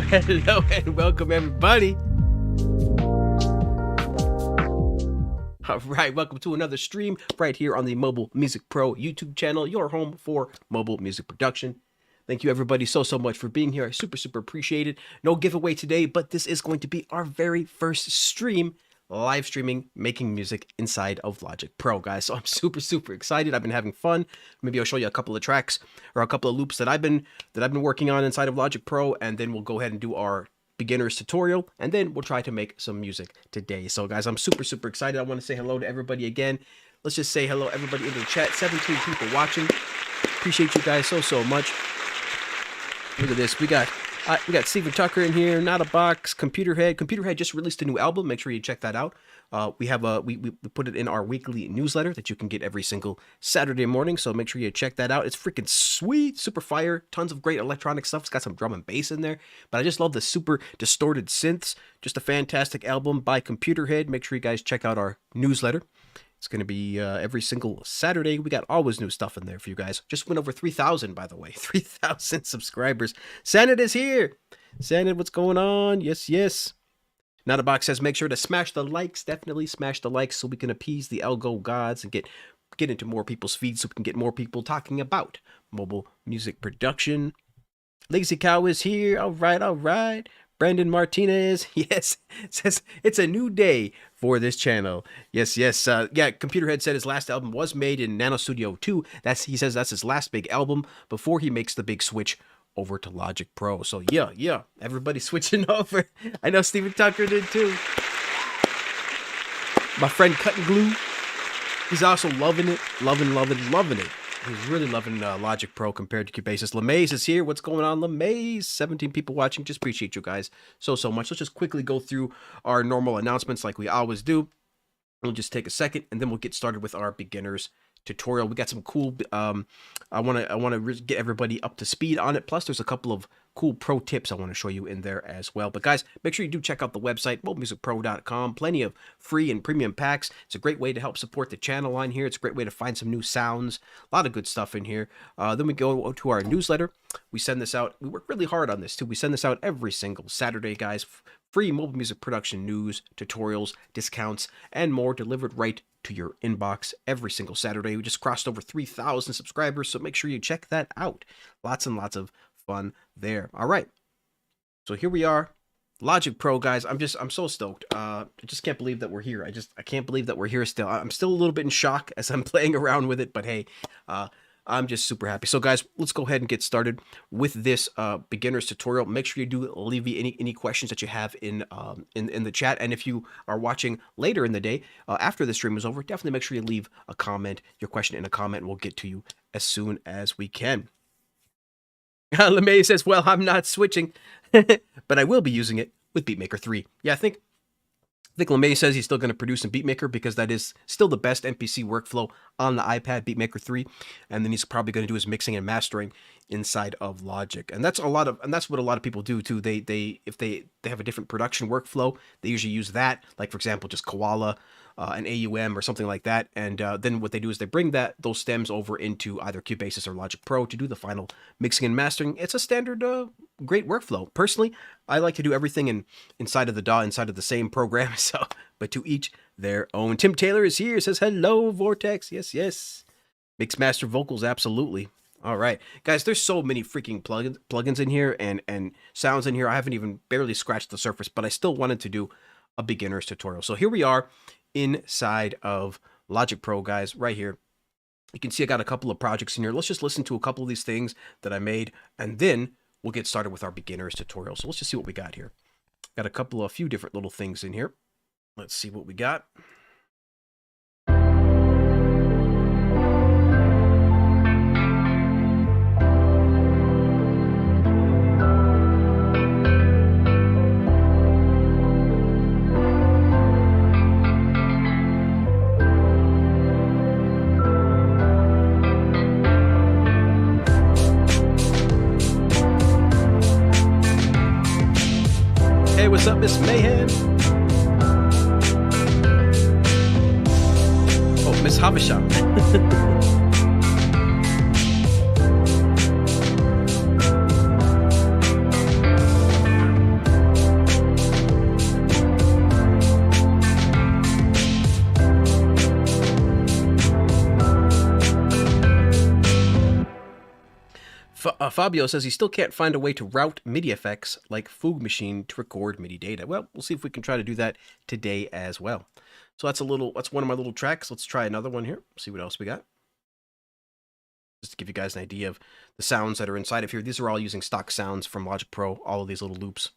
Hello, and welcome everybody. All right, welcome to another stream right here on the Mobile Music Pro YouTube channel, your home for mobile music production. Thank you everybody so much for being here. I super appreciate it. No giveaway today, but this is going to be our very first stream, live streaming, making music inside of Logic Pro, guys. So I'm super excited. I've been having fun. Maybe I'll show you a couple of tracks or a couple of loops that I've been working on inside of Logic Pro, and then we'll go ahead and do our beginner's tutorial, and then we'll try to make some music today. So guys, I'm super excited. I want to say hello to everybody again. Let's just say hello everybody in the chat. 17 people watching. Appreciate you guys so much. Look at this. We got Stephen Tucker in here, Not a Box, Computerhead. Computerhead just released a new album. Make sure you check that out. We put it in our weekly newsletter that you can get every single Saturday morning. So make sure you check that out. It's freaking sweet, super fire, tons of great electronic stuff. It's got some drum and bass in there, but I just love the super distorted synths. Just a fantastic album by Computerhead. Make sure you guys check out our newsletter. It's going to be every single Saturday. We got always new stuff in there for you guys. Just went over 3,000, by the way. 3,000 subscribers. Sanad is here. Sanad, what's going on? Yes. Not a Box says, make sure to smash the likes. Definitely smash the likes so we can appease the algo gods and get into more people's feeds so we can get more people talking about mobile music production. Lazy Cow is here. All right. Brandon Martinez, yes, says it's a new day for this channel. Yes. Yeah, Computerhead said his last album was made in Nano Studio 2. He says that's his last big album before he makes the big switch over to Logic Pro. So yeah, everybody switching over. I know Stephen Tucker did too. My friend Cut and Glue, he's also loving it, loving it. He's really loving Logic Pro compared to Cubasis. LeMaze is here. What's going on, LeMaze? 17 people watching. Just appreciate you guys so much. Let's just quickly go through our normal announcements like we always do. We'll just take a second, and then we'll get started with our beginner's tutorial. We got some cool I want to get everybody up to speed on it. Plus there's a couple of cool pro tips I want to show you in there as well. But guys, make sure you do check out the website mobilemusicpro.com. Plenty of free and premium packs. It's a great way to help support the channel on here. It's a great way to find some new sounds. A lot of good stuff in here. Then we go to our newsletter. We send this out. We work really hard on this too. We send this out every single Saturday, guys. Free mobile music production news, tutorials, discounts, and more delivered right to your inbox every single Saturday. We just crossed over 3,000 subscribers, so make sure you check that out. Lots and lots of fun there. All right, so here we are, Logic Pro, guys. I'm so stoked. I just can't believe that we're here. I can't believe that we're here still. I'm still a little bit in shock as I'm playing around with it, but hey, I'm just super happy. So guys, let's go ahead and get started with this beginner's tutorial. Make sure you do leave me any questions that you have in the chat. And if you are watching later in the day, after the stream is over, definitely make sure you leave a comment, your question in a comment, and we'll get to you as soon as we can. LeMay says, well, I'm not switching, but I will be using it with Beatmaker 3. Yeah, I think LeMay says he's still going to produce in Beatmaker because that is still the best MPC workflow on the iPad, Beatmaker 3. And then he's probably going to do his mixing and mastering inside of Logic. And that's what a lot of people do too. If they have a different production workflow, they usually use that. Like for example, just Koala, an AUM or something like that. And then what they do is they bring those stems over into either Cubasis or Logic Pro to do the final mixing and mastering. It's a standard, great workflow. Personally, I like to do everything inside of the DAW, inside of the same program. So, but to each their own. Tim Taylor is here. Says hello, Vortex. Yes. Mix master vocals, absolutely. All right, guys. There's so many freaking plugins in here and sounds in here. I haven't even barely scratched the surface, but I still wanted to do a beginner's tutorial. So here we are inside of Logic Pro, guys, right here. You can see I got a couple of projects in here. Let's just listen to a couple of these things that I made, and then we'll get started with our beginner's tutorial. So let's just see what we got here. Got a few different little things in here. Let's see what we got. Hey, what's up, Miss Mayhem? Oh, Miss Havisham. Fabio says he still can't find a way to route MIDI effects like Fugue Machine to record MIDI data. Well, we'll see if we can try to do that today as well. So that's one of my little tracks. Let's try another one here. See what else we got. Just to give you guys an idea of the sounds that are inside of here. These are all using stock sounds from Logic Pro, all of these little loops.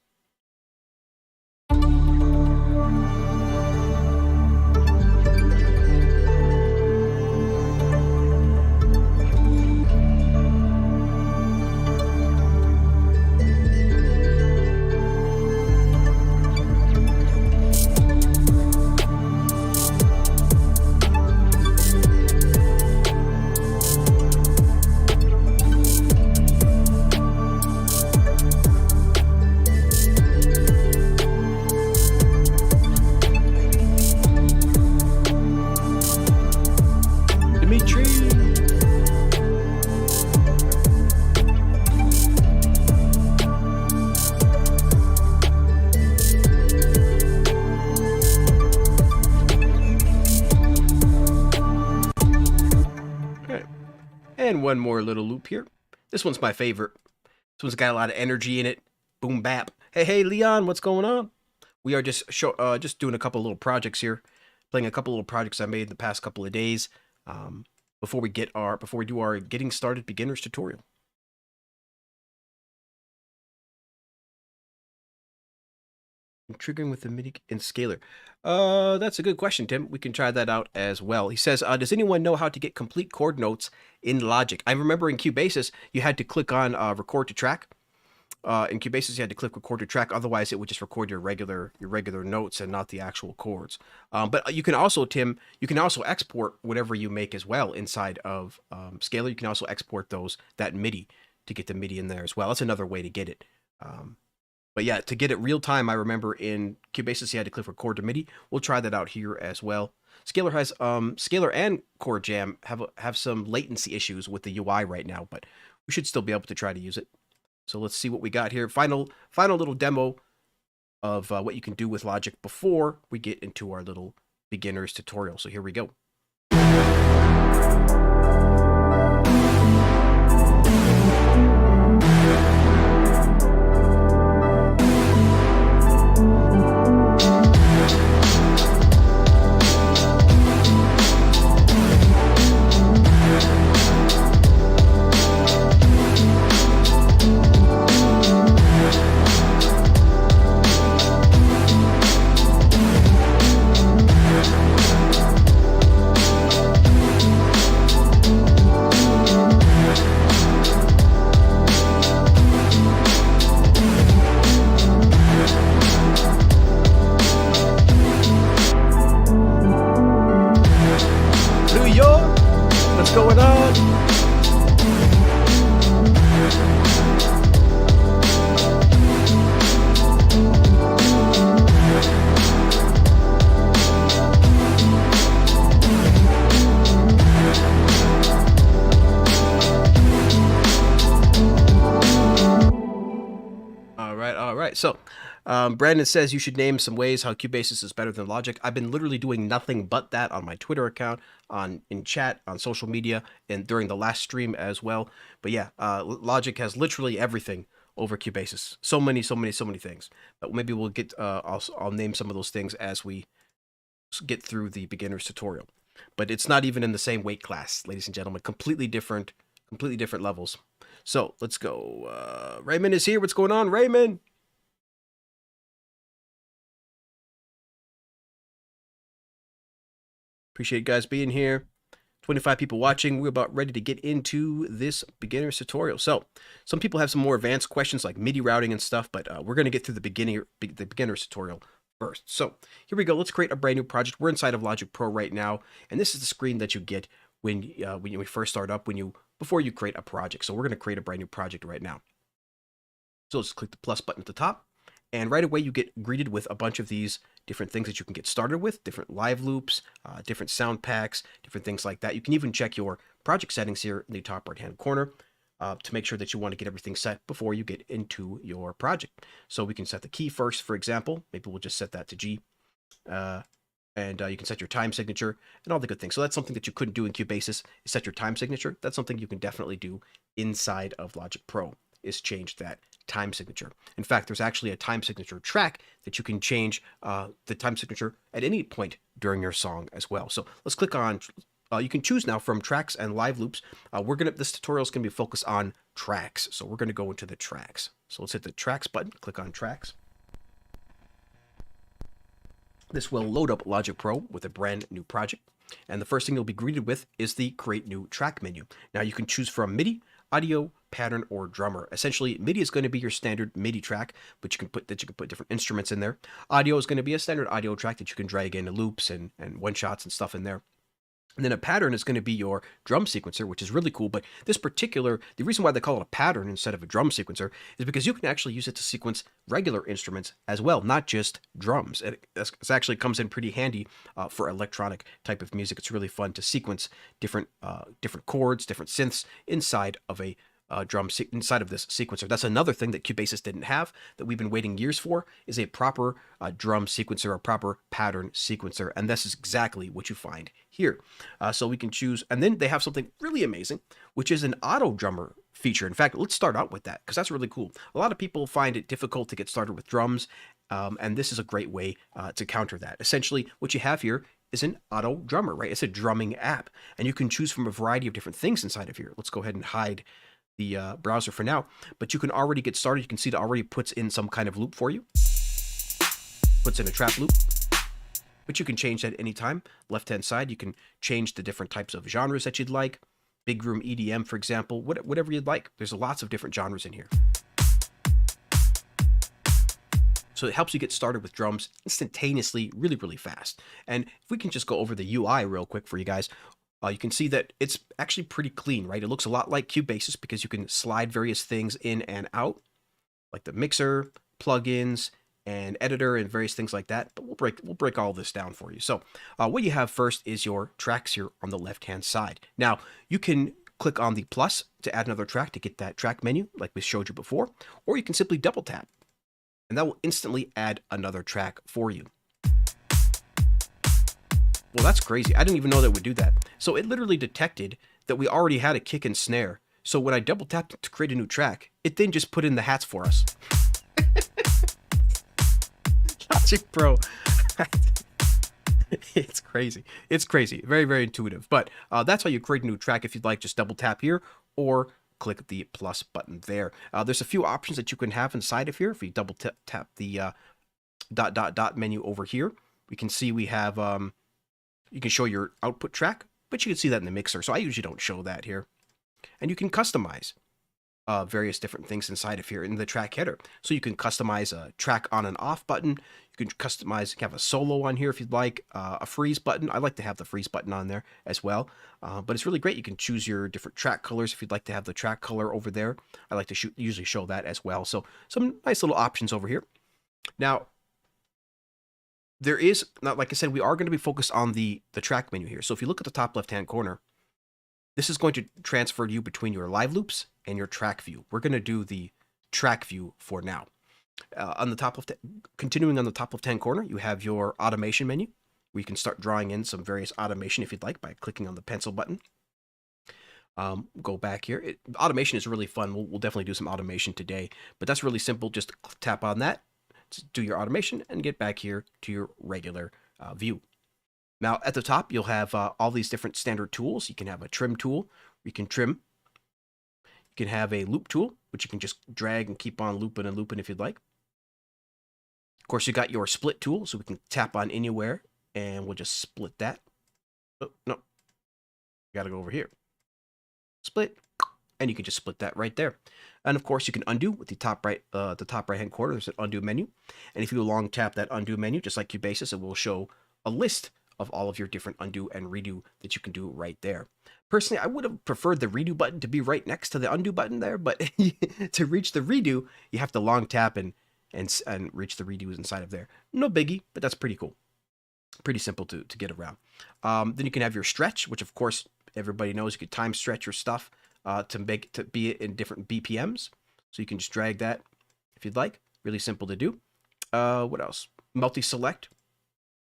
And one more little loop here. This one's my favorite. This one's got a lot of energy in it. Boom bap. Hey Leon, what's going on? We are just doing a couple little projects here, playing a couple little projects I made the past couple of days before we do our getting started beginners tutorial. Triggering with the MIDI and Scalar. That's a good question, Tim. We can try that out as well. He says, does anyone know how to get complete chord notes in Logic? I remember in Cubasis, you had to click on record to track. In Cubasis, you had to click record to track. Otherwise, it would just record your regular notes and not the actual chords. But you can also, Tim, export whatever you make as well inside of Scalar. You can also export that MIDI to get the MIDI in there as well. That's another way to get it. But yeah, to get it real time, I remember in Cubasis, you had to click record to MIDI. We'll try that out here as well. Scalar has Scalar and Chord Jam have some latency issues with the UI right now, but we should still be able to try to use it. So let's see what we got here. Final little demo of what you can do with Logic before we get into our little beginner's tutorial. So here we go. right, all right. So, Brandon says you should name some ways how Cubasis is better than Logic. I've been literally doing nothing but that on my Twitter account, in chat, on social media, and during the last stream as well. But yeah, Logic has literally everything over Cubasis. So many, so many, so many things. But maybe we'll get. I'll name some of those things as we get through the beginner's tutorial. But it's not even in the same weight class, ladies and gentlemen. Completely different levels. So let's go. Raymond is here. What's going on, Raymond? Appreciate you guys being here. 25 people watching. We're about ready to get into this beginner's tutorial. So some people have some more advanced questions like MIDI routing and stuff, but we're going to get through the beginner's tutorial first. So here we go. Let's create a brand new project. We're inside of Logic Pro right now, and this is the screen that you get when you first start up, before you create a project. So we're going to create a brand new project right now. So let's click the plus button at the top, and right away you get greeted with a bunch of these different things that you can get started with, different live loops, different sound packs, different things like that. You can even check your project settings here in the top right hand corner to make sure that you want to get everything set before you get into your project. So we can set the key first, for example. Maybe we'll just set that to G. And you can set your time signature and all the good things. So that's something that you couldn't do in Cubasis, is set your time signature. That's something you can definitely do inside of Logic Pro, is change that time signature. In fact, there's actually a time signature track that you can change the time signature at any point during your song as well. So let's click on, you can choose now from tracks and live loops. This tutorial is going to be focused on tracks. So we're going to go into the tracks. So let's hit the tracks button, click on tracks. This will load up Logic Pro with a brand new project. And the first thing you'll be greeted with is the Create New Track menu. Now you can choose from MIDI, audio, pattern, or drummer. Essentially, MIDI is going to be your standard MIDI track, but you can put different instruments in there. Audio is going to be a standard audio track that you can drag into loops and one-shots and stuff in there. And then a pattern is going to be your drum sequencer, which is really cool. But the reason why they call it a pattern instead of a drum sequencer is because you can actually use it to sequence regular instruments as well, not just drums. It actually comes in pretty handy for electronic type of music. It's really fun to sequence different chords, different synths inside of a inside of this sequencer. That's another thing that Cubasis didn't have, that we've been waiting years for, is a proper drum sequencer, a proper pattern sequencer, and this is exactly what you find here. So we can choose, and then they have something really amazing, which is an auto drummer feature. In fact, let's start out with that, because that's really cool. A lot of people find it difficult to get started with drums, and this is a great way to counter that. Essentially, what you have here is an auto drummer, right? It's a drumming app, and you can choose from a variety of different things inside of here. Let's go ahead and hide the browser for now, but you can already get started. You can see it already puts in some kind of loop for you, puts in a trap loop, but you can change that anytime. Left hand side, you can change the different types of genres that you'd like. Big room EDM, for example, whatever you'd like. There's lots of different genres in here. So it helps you get started with drums instantaneously, really, really fast. And if we can just go over the UI real quick for you guys, you can see that it's actually pretty clean, right? It looks a lot like Cubasis because you can slide various things in and out, like the mixer, plugins, and editor, and various things like that. But we'll break all this down for you. So what you have first is your tracks here on the left-hand side. Now, you can click on the plus to add another track to get that track menu, like we showed you before, or you can simply double tap, and that will instantly add another track for you. Well, that's crazy. I didn't even know that it would do that. So it literally detected that we already had a kick and snare. So when I double tapped to create a new track, it then just put in the hats for us. Logic Pro. It's crazy. It's crazy. Very, very intuitive. But that's how you create a new track. If you'd like, just double tap here or click the plus button there. There's a few options that you can have inside of here. If you double tap the dot menu over here, we can see we have... you can show your output track, but you can see that in the mixer. So I usually don't show that here. And you can customize various different things inside of here in the track header. So you can customize a track on and off button. You can customize, you can have a solo on here if you'd like, a freeze button. I like to have the freeze button on there as well. But it's really great. You can choose your different track colors if you'd like to have the track color over there. I like to usually show that as well. So some nice little options over here. Now, there is, like I said, we are going to be focused on the track menu here. So if you look at the top left-hand corner, this is going to transfer you between your live loops and your track view. We're going to do the track view for now. On the top of continuing on the top left-hand corner, you have your automation menu, where you can start drawing in some various automation if you'd like by clicking on the pencil button. Go back here. Automation is really fun. We'll definitely do some automation today, but that's really simple. Just tap on that, do your automation, and get back here to your regular view. Now at the top, you'll have all these different standard tools. You can have a trim tool, where you can trim. You can have a loop tool, which you can just drag and keep on looping and looping if you'd like. Of course, you got your split tool, so we can tap on anywhere, and we'll just split that. Oh, no. Gotta go over here. Split, and you can just split that right there. And of course, you can undo with the top right-hand corner. There's an undo menu, and if you long tap that undo menu, just like Cubasis, it will show a list of all of your different undo and redo that you can do right there. Personally, I would have preferred the redo button to be right next to the undo button there, but to reach the redo, you have to long tap and reach the redos inside of there. No biggie, but that's pretty cool. Pretty simple to get around. Then you can have your stretch, which of course everybody knows you could time stretch your stuff to be in different BPMs. So you can just drag that if you'd like. Really simple to do. What else? Multi-select.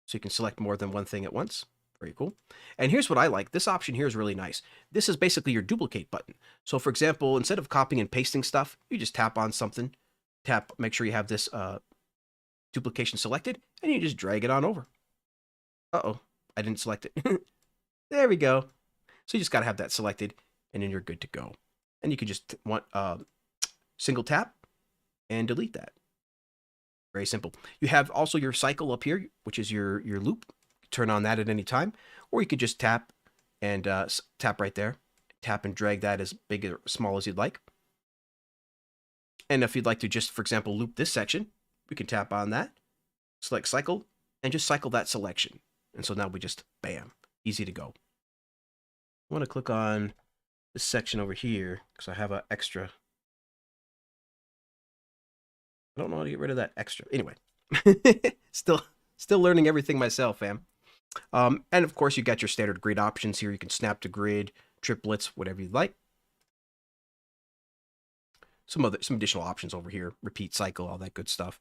So you can select more than one thing at once. Very cool. And here's what I like. This option here is really nice. This is basically your duplicate button. So for example, instead of copying and pasting stuff, you just tap on something. Make sure you have this duplication selected, and you just drag it on over. Uh-oh, I didn't select it. There we go. So you just got to have that selected, and then you're good to go. And you can just single tap and delete that. Very simple. You have also your cycle up here, which is your loop. Turn on that at any time, or you could just tap and tap right there. Tap and drag that as big or small as you'd like. And if you'd like to just, for example, loop this section, we can tap on that, select cycle, and just cycle that selection. And so now we just, bam, easy to go. I want to click on this section over here because I have an extra. I don't know how to get rid of that extra. Anyway, still learning everything myself, fam. And of course, you got your standard grid options here. You can snap to grid, triplets, whatever you'd like. Some additional options over here, repeat cycle, all that good stuff.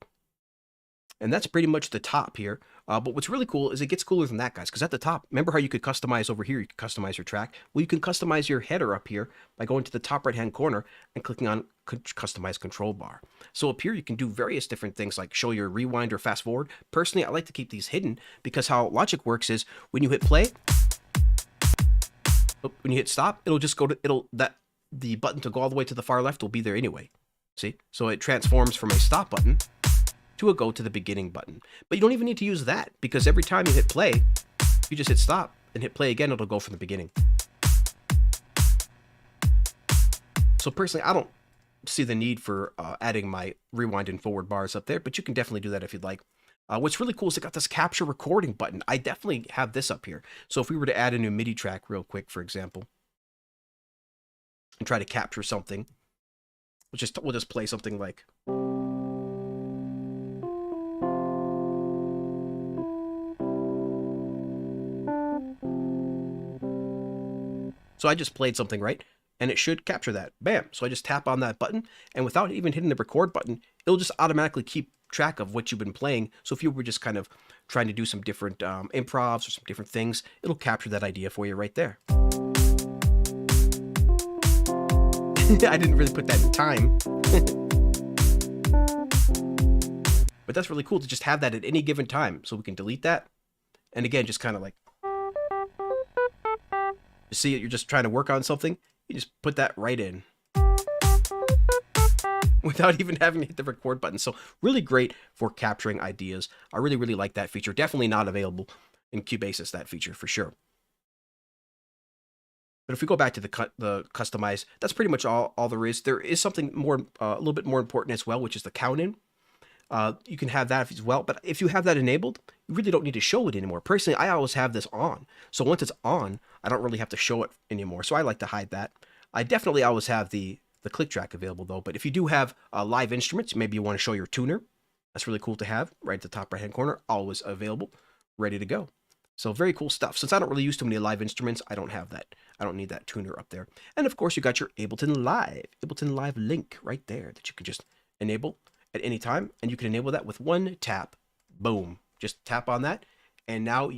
And that's pretty much the top here. But what's really cool is it gets cooler than that, guys, because at the top, remember how you could customize over here? You could customize your track. Well, you can customize your header up here by going to the top right-hand corner and clicking on Customize Control Bar. So up here, you can do various different things like show your rewind or fast forward. Personally, I like to keep these hidden because how Logic works is when you hit play, when you hit stop, it'll just go to, the button to go all the way to the far left will be there anyway. See? So it transforms from a stop button to a go to the beginning button. But you don't even need to use that because every time you hit play, you just hit stop and hit play again, it'll go from the beginning. So personally, I don't see the need for adding my rewind and forward bars up there, but you can definitely do that if you'd like. What's really cool is it got this capture recording button. I definitely have this up here. So if we were to add a new MIDI track real quick, for example, and try to capture something, we'll just play something like. So I just played something, right? And it should capture that. Bam. So I just tap on that button, and without even hitting the record button, it'll just automatically keep track of what you've been playing. So if you were just kind of trying to do some different improvs or some different things, it'll capture that idea for you right there. I didn't really put that in time. But that's really cool to just have that at any given time. So we can delete that. And again, just kind of like, you see it, you're just trying to work on something, you just put that right in without even having to hit the record button. So really great for capturing ideas. I really, really like that feature. Definitely not available in Cubasis, that feature for sure. But if we go back to the customize, that's pretty much all there is. There is something more, a little bit more important as well, which is the count in. You can have that as well, but if you have that enabled, you really don't need to show it anymore. Personally, I always have this on. So once it's on, I don't really have to show it anymore. So I like to hide that. I definitely always have the click track available though. But if you do have live instruments, maybe you want to show your tuner. That's really cool to have right at the top right-hand corner, always available, ready to go. So very cool stuff. Since I don't really use too many live instruments, I don't have that. I don't need that tuner up there. And of course, you got your Ableton Live link right there that you can just enable at any time, and you can enable that with one tap. Boom. Just tap on that, and now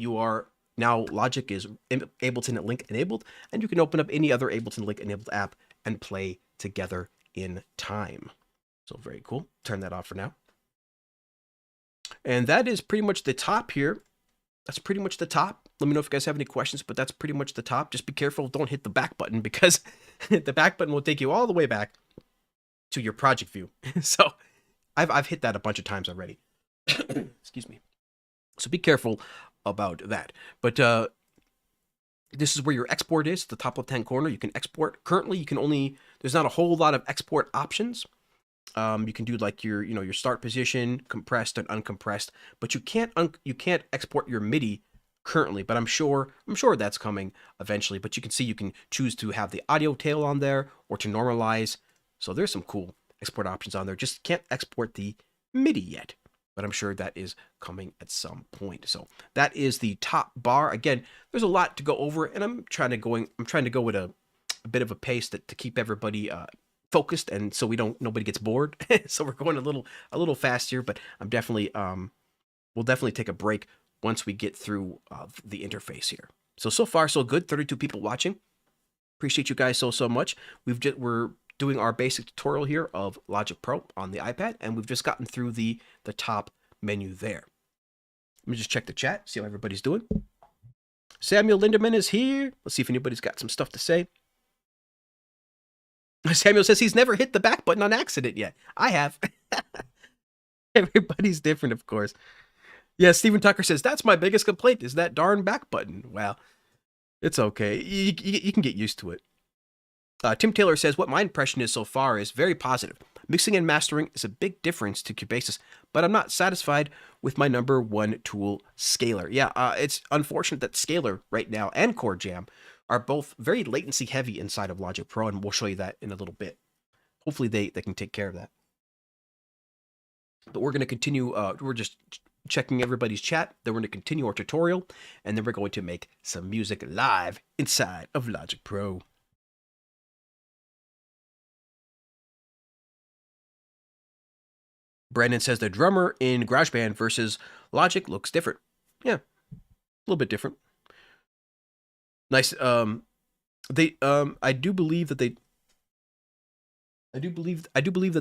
Logic is Ableton Link enabled, and you can open up any other Ableton Link enabled app and play together in time. So very cool. Turn that off for now. And that is pretty much the top here. That's pretty much the top. Let me know if you guys have any questions, but that's pretty much the top. Just be careful, don't hit the back button, because the back button will take you all the way back to your project view. So I've hit that a bunch of times already. Excuse me. So be careful about that. But this is where your export is, the top left-hand corner. You can export. Currently, you can only, there's not a whole lot of export options. You can do like your start position, compressed and uncompressed, but you can't export your MIDI currently, but I'm sure that's coming eventually. But you can see you can choose to have the audio tail on there or to normalize. So there's some cool export options on there. Just can't export the MIDI yet, but I'm sure that is coming at some point. So that is the top bar. Again, there's a lot to go over, and I'm trying to go with a bit of a pace to keep everybody focused, and so nobody gets bored. So we're going a little fast here, but I'm definitely we'll definitely take a break once we get through the interface here. So far so good. 32 people watching. Appreciate you guys so much. We're doing our basic tutorial here of Logic Pro on the iPad, and we've just gotten through the top menu there. Let me just check the chat, see how everybody's doing. Samuel Linderman is here. Let's see if anybody's got some stuff to say. Samuel says he's never hit the back button on accident yet. I have. Everybody's different, of course. Yeah, Stephen Tucker says, that's my biggest complaint, is that darn back button. Well, it's okay. You can get used to it. Tim Taylor says, what my impression is so far is very positive. Mixing and mastering is a big difference to Cubasis, but I'm not satisfied with my number one tool, Scalar. Yeah, it's unfortunate that Scalar right now and Chord Jam are both very latency heavy inside of Logic Pro, and we'll show you that in a little bit. Hopefully they can take care of that. But we're going to continue, we're just checking everybody's chat, then we're going to continue our tutorial, and then we're going to make some music live inside of Logic Pro. Brandon says the drummer in GarageBand versus Logic looks different. Yeah, a little bit different. Nice. I do believe that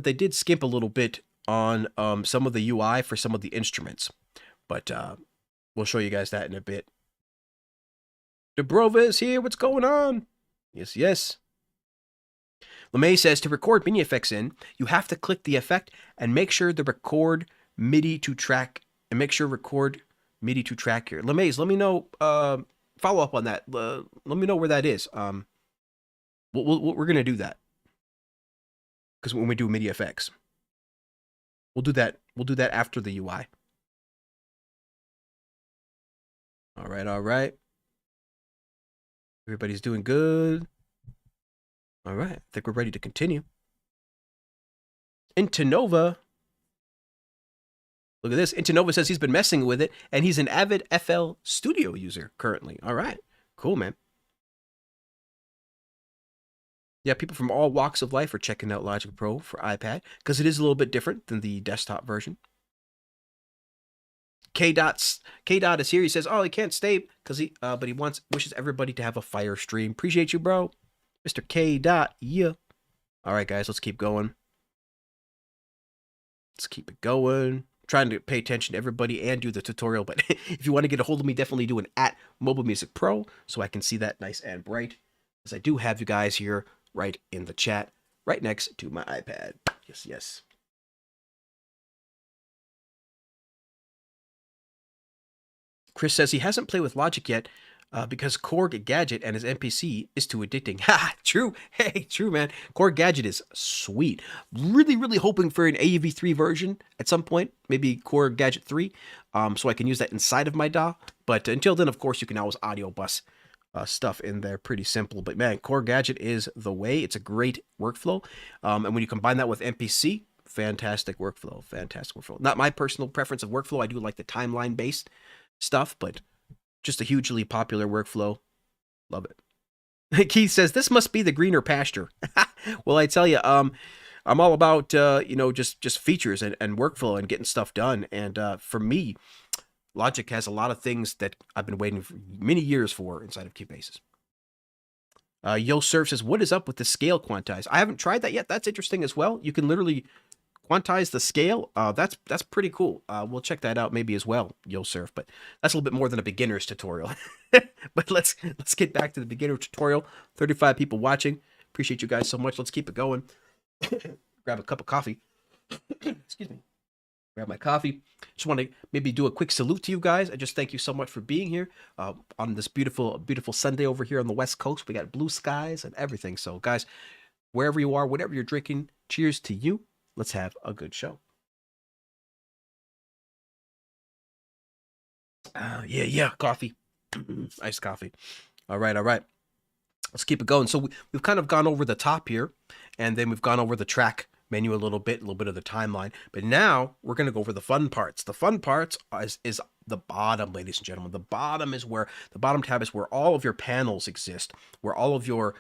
they did skimp a little bit on some of the UI for some of the instruments, but we'll show you guys that in a bit. Dubrova is here. What's going on? Yes. LeMay says to record MIDI effects in, you have to click the effect and make sure the record MIDI to track record MIDI to track here. LeMay, let me know. Follow up on that. Let me know where that is. We're gonna do that because when we do MIDI effects, we'll do that. We'll do that after the UI. All right. Everybody's doing good. All right, I think we're ready to continue. Intonova. Look at this. Intonova says he's been messing with it, and he's an avid FL Studio user currently. All right, cool, man. Yeah, people from all walks of life are checking out Logic Pro for iPad because it is a little bit different than the desktop version. K-Dot is here. He says, "Oh, he can't stay because but he wishes everybody to have a fire stream." Appreciate you, bro. Mr. K-Dot, yeah. All right, guys, let's keep going. Let's keep it going. I'm trying to pay attention to everybody and do the tutorial, but if you want to get a hold of me, definitely do an @MobileMusicPro so I can see that nice and bright, as I do have you guys here right in the chat, right next to my iPad. Yes. Chris says he hasn't played with Logic yet, because Korg Gadget and his MPC is too addicting. Ha! True. Hey, true, man. Korg Gadget is sweet. Really hoping for an AUV3 version at some point. Maybe Korg Gadget 3, so I can use that inside of my DAW. But until then, of course, you can always audio bus stuff in there. Pretty simple. But man, Korg Gadget is the way. It's a great workflow. And when you combine that with MPC, fantastic workflow. Not my personal preference of workflow. I do like the timeline-based stuff, but just a hugely popular workflow. Love it. Keith says, this must be the greener pasture. Well, I tell you, I'm all about you know, just features and workflow and getting stuff done. And for me, Logic has a lot of things that I've been waiting for many years for inside of Cubases. Yo Surf says, "What is up with the scale quantize?" I haven't tried that yet. That's interesting as well. You can literally quantize the scale. That's pretty cool. We'll check that out maybe as well, Yo Surf. But that's a little bit more than a beginner's tutorial. But let's get back to the beginner tutorial. 35 people watching. Appreciate you guys so much. Let's keep it going. Grab a cup of coffee. Excuse me. Grab my coffee. Just want to maybe do a quick salute to you guys. I just thank you so much for being here on this beautiful, beautiful Sunday over here on the West Coast. We got blue skies and everything. So, guys, wherever you are, whatever you're drinking, cheers to you. Let's have a good show. Yeah, coffee. Iced coffee. All right. Let's keep it going. So we've kind of gone over the top here, and then we've gone over the track menu a little bit of the timeline. But now we're going to go over the fun parts. The fun parts is the bottom, ladies and gentlemen. The bottom tab is where all of your panels exist, where all of your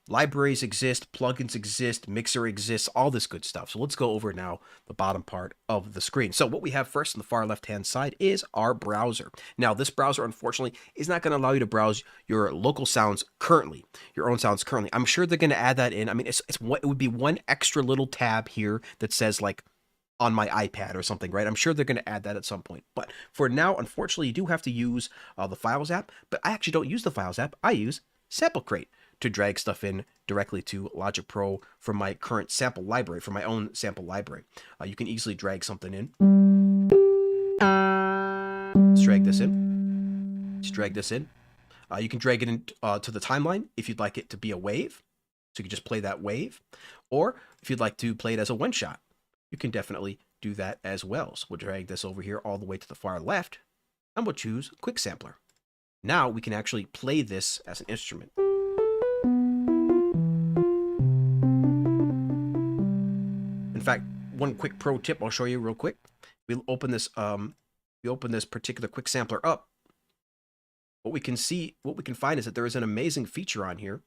libraries exist, plugins exist, mixer exists, all this good stuff. So let's go over now the bottom part of the screen. So what we have first on the far left-hand side is our browser. Now, this browser, unfortunately, is not going to allow you to browse your local sounds currently, your own sounds currently. I'm sure they're going to add that in. I mean, it would be one extra little tab here that says, like, on my iPad or something, right? I'm sure they're going to add that at some point. But for now, unfortunately, you do have to use the Files app. But I actually don't use the Files app. I use Sample Crate to drag stuff in directly to Logic Pro from my current sample library, from my own sample library. You can easily drag something in. Let's drag this in. Let's drag this in. You can drag it in to the timeline if you'd like it to be a wave. So you can just play that wave. Or if you'd like to play it as a one-shot, you can definitely do that as well. So we'll drag this over here all the way to the far left, and we'll choose Quick Sampler. Now we can actually play this as an instrument. In fact, one quick pro tip I'll show you real quick. We'll open this particular Quick Sampler up. What we can find is that there is an amazing feature on here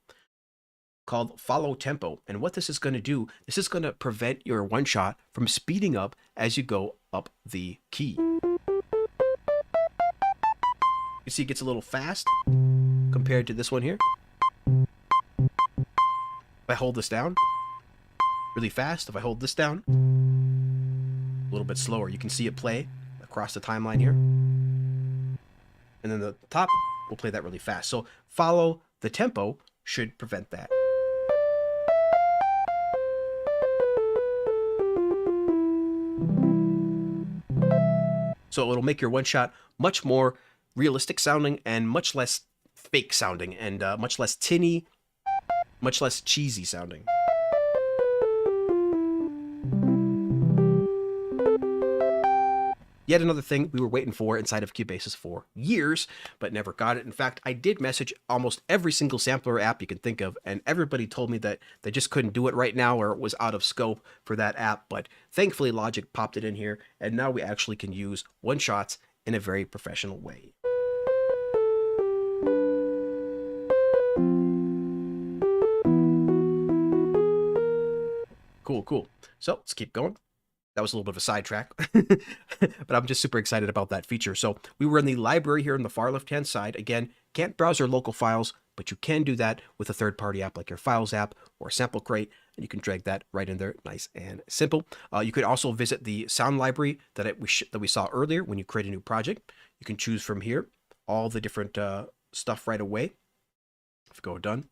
called Follow Tempo. And what this is going to do, this is going to prevent your one shot from speeding up as you go up the key. You see it gets a little fast compared to this one here. If I hold this down really fast, if I hold this down a little bit slower, you can see it play across the timeline here. And then the top will play that really fast. So follow the tempo should prevent that. So it'll make your one shot much more realistic sounding and much less fake sounding and much less tinny, much less cheesy sounding. Yet another thing we were waiting for inside of Cubases for years, but never got it. In fact, I did message almost every single sampler app you can think of, and everybody told me that they just couldn't do it right now or it was out of scope for that app. But thankfully, Logic popped it in here, and now we actually can use one-shots in a very professional way. Cool. So let's keep going. That was a little bit of a sidetrack, but I'm just super excited about that feature. So we were in the library here on the far left-hand side. Again, can't browse your local files, but you can do that with a third-party app like your Files app or Sample Crate, and you can drag that right in there, nice and simple. You could also visit the sound library that we saw earlier when you create a new project. You can choose from here all the different stuff right away. If you go done.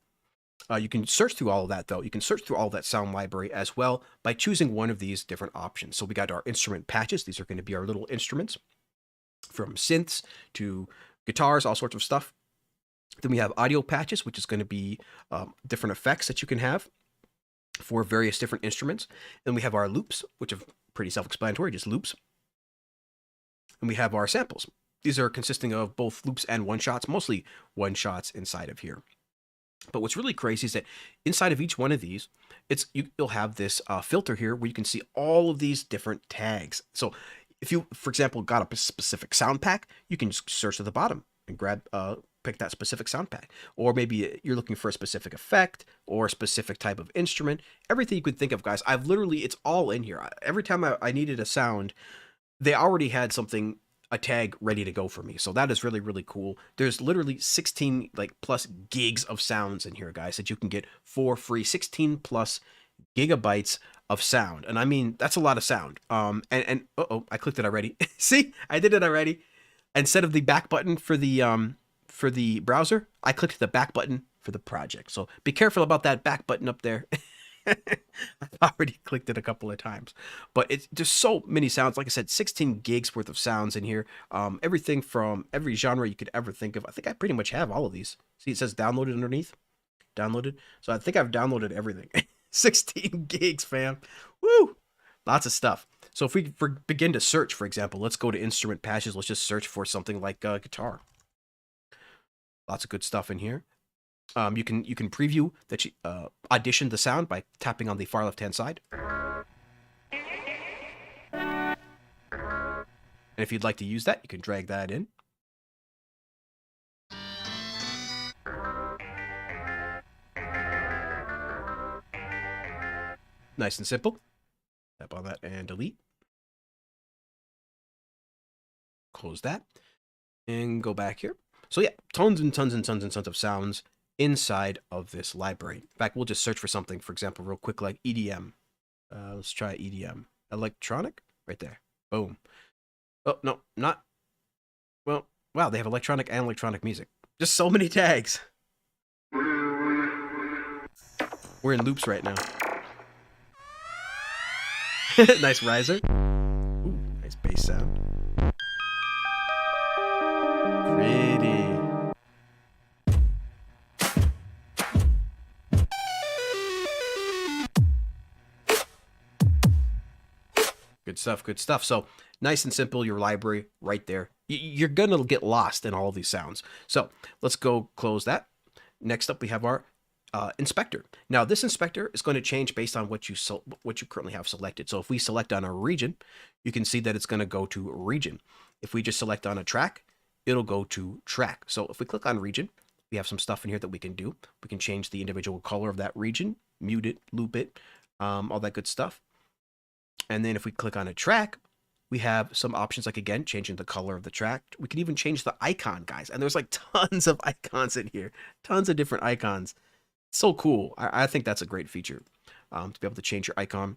You can search through all of that, though. You can search through all that sound library as well by choosing one of these different options. So we got our instrument patches. These are going to be our little instruments, from synths to guitars, all sorts of stuff. Then we have audio patches, which is going to be different effects that you can have for various different instruments. Then we have our loops, which are pretty self-explanatory, just loops. And we have our samples. These are consisting of both loops and one-shots, mostly one-shots inside of here. But what's really crazy is that inside of each one of these, you'll have this filter here where you can see all of these different tags. So if you, for example, got a specific sound pack, you can just search at the bottom and grab a pick that specific sound pack. Or maybe you're looking for a specific effect or a specific type of instrument. Everything you could think of, guys. It's all in here. Every time I needed a sound, they already had a tag ready to go for me. So that is really, really cool. There's literally 16 plus gigs of sounds in here, guys, that you can get for free. 16 plus gigabytes of sound. And I mean, that's a lot of sound. And I clicked it already. See, I did it already. Instead of the back button for the browser, I clicked the back button for the project. So be careful about that back button up there. I've already clicked it a couple of times, but there's so many sounds. Like I said, 16 gigs worth of sounds in here. Everything from every genre you could ever think of. I think I pretty much have all of these. See, it says downloaded underneath. Downloaded. So I think I've downloaded everything. 16 gigs, fam. Woo! Lots of stuff. So if we begin to search, for example, let's go to instrument patches. Let's just search for something like guitar. Lots of good stuff in here. You can preview that you audition the sound by tapping on the far left hand side. And if you'd like to use that, you can drag that in. Nice and simple. Tap on that and delete. Close that and go back here. So yeah, tons and tons and tons and tons of sounds inside of this library. In fact, we'll just search for something, for example, real quick, like EDM. Let's try EDM. Electronic, right there. Boom. Oh, no, not. Well, wow, they have electronic and electronic music. Just so many tags. We're in loops right now. Nice riser. Ooh, nice bass sound. Pretty. Good stuff, good stuff. So nice and simple, your library right there. You're going to get lost in all of these sounds. So let's go close that. Next up, we have our inspector. Now, this inspector is going to change based on what you currently have selected. So if we select on a region, you can see that it's going to go to region. If we just select on a track, it'll go to track. So if we click on region, we have some stuff in here that we can do. We can change the individual color of that region, mute it, loop it, all that good stuff. And then if we click on a track, we have some options like, again, changing the color of the track. We can even change the icon, guys. And there's like tons of icons in here, tons of different icons. So cool. I think that's a great feature to be able to change your icon.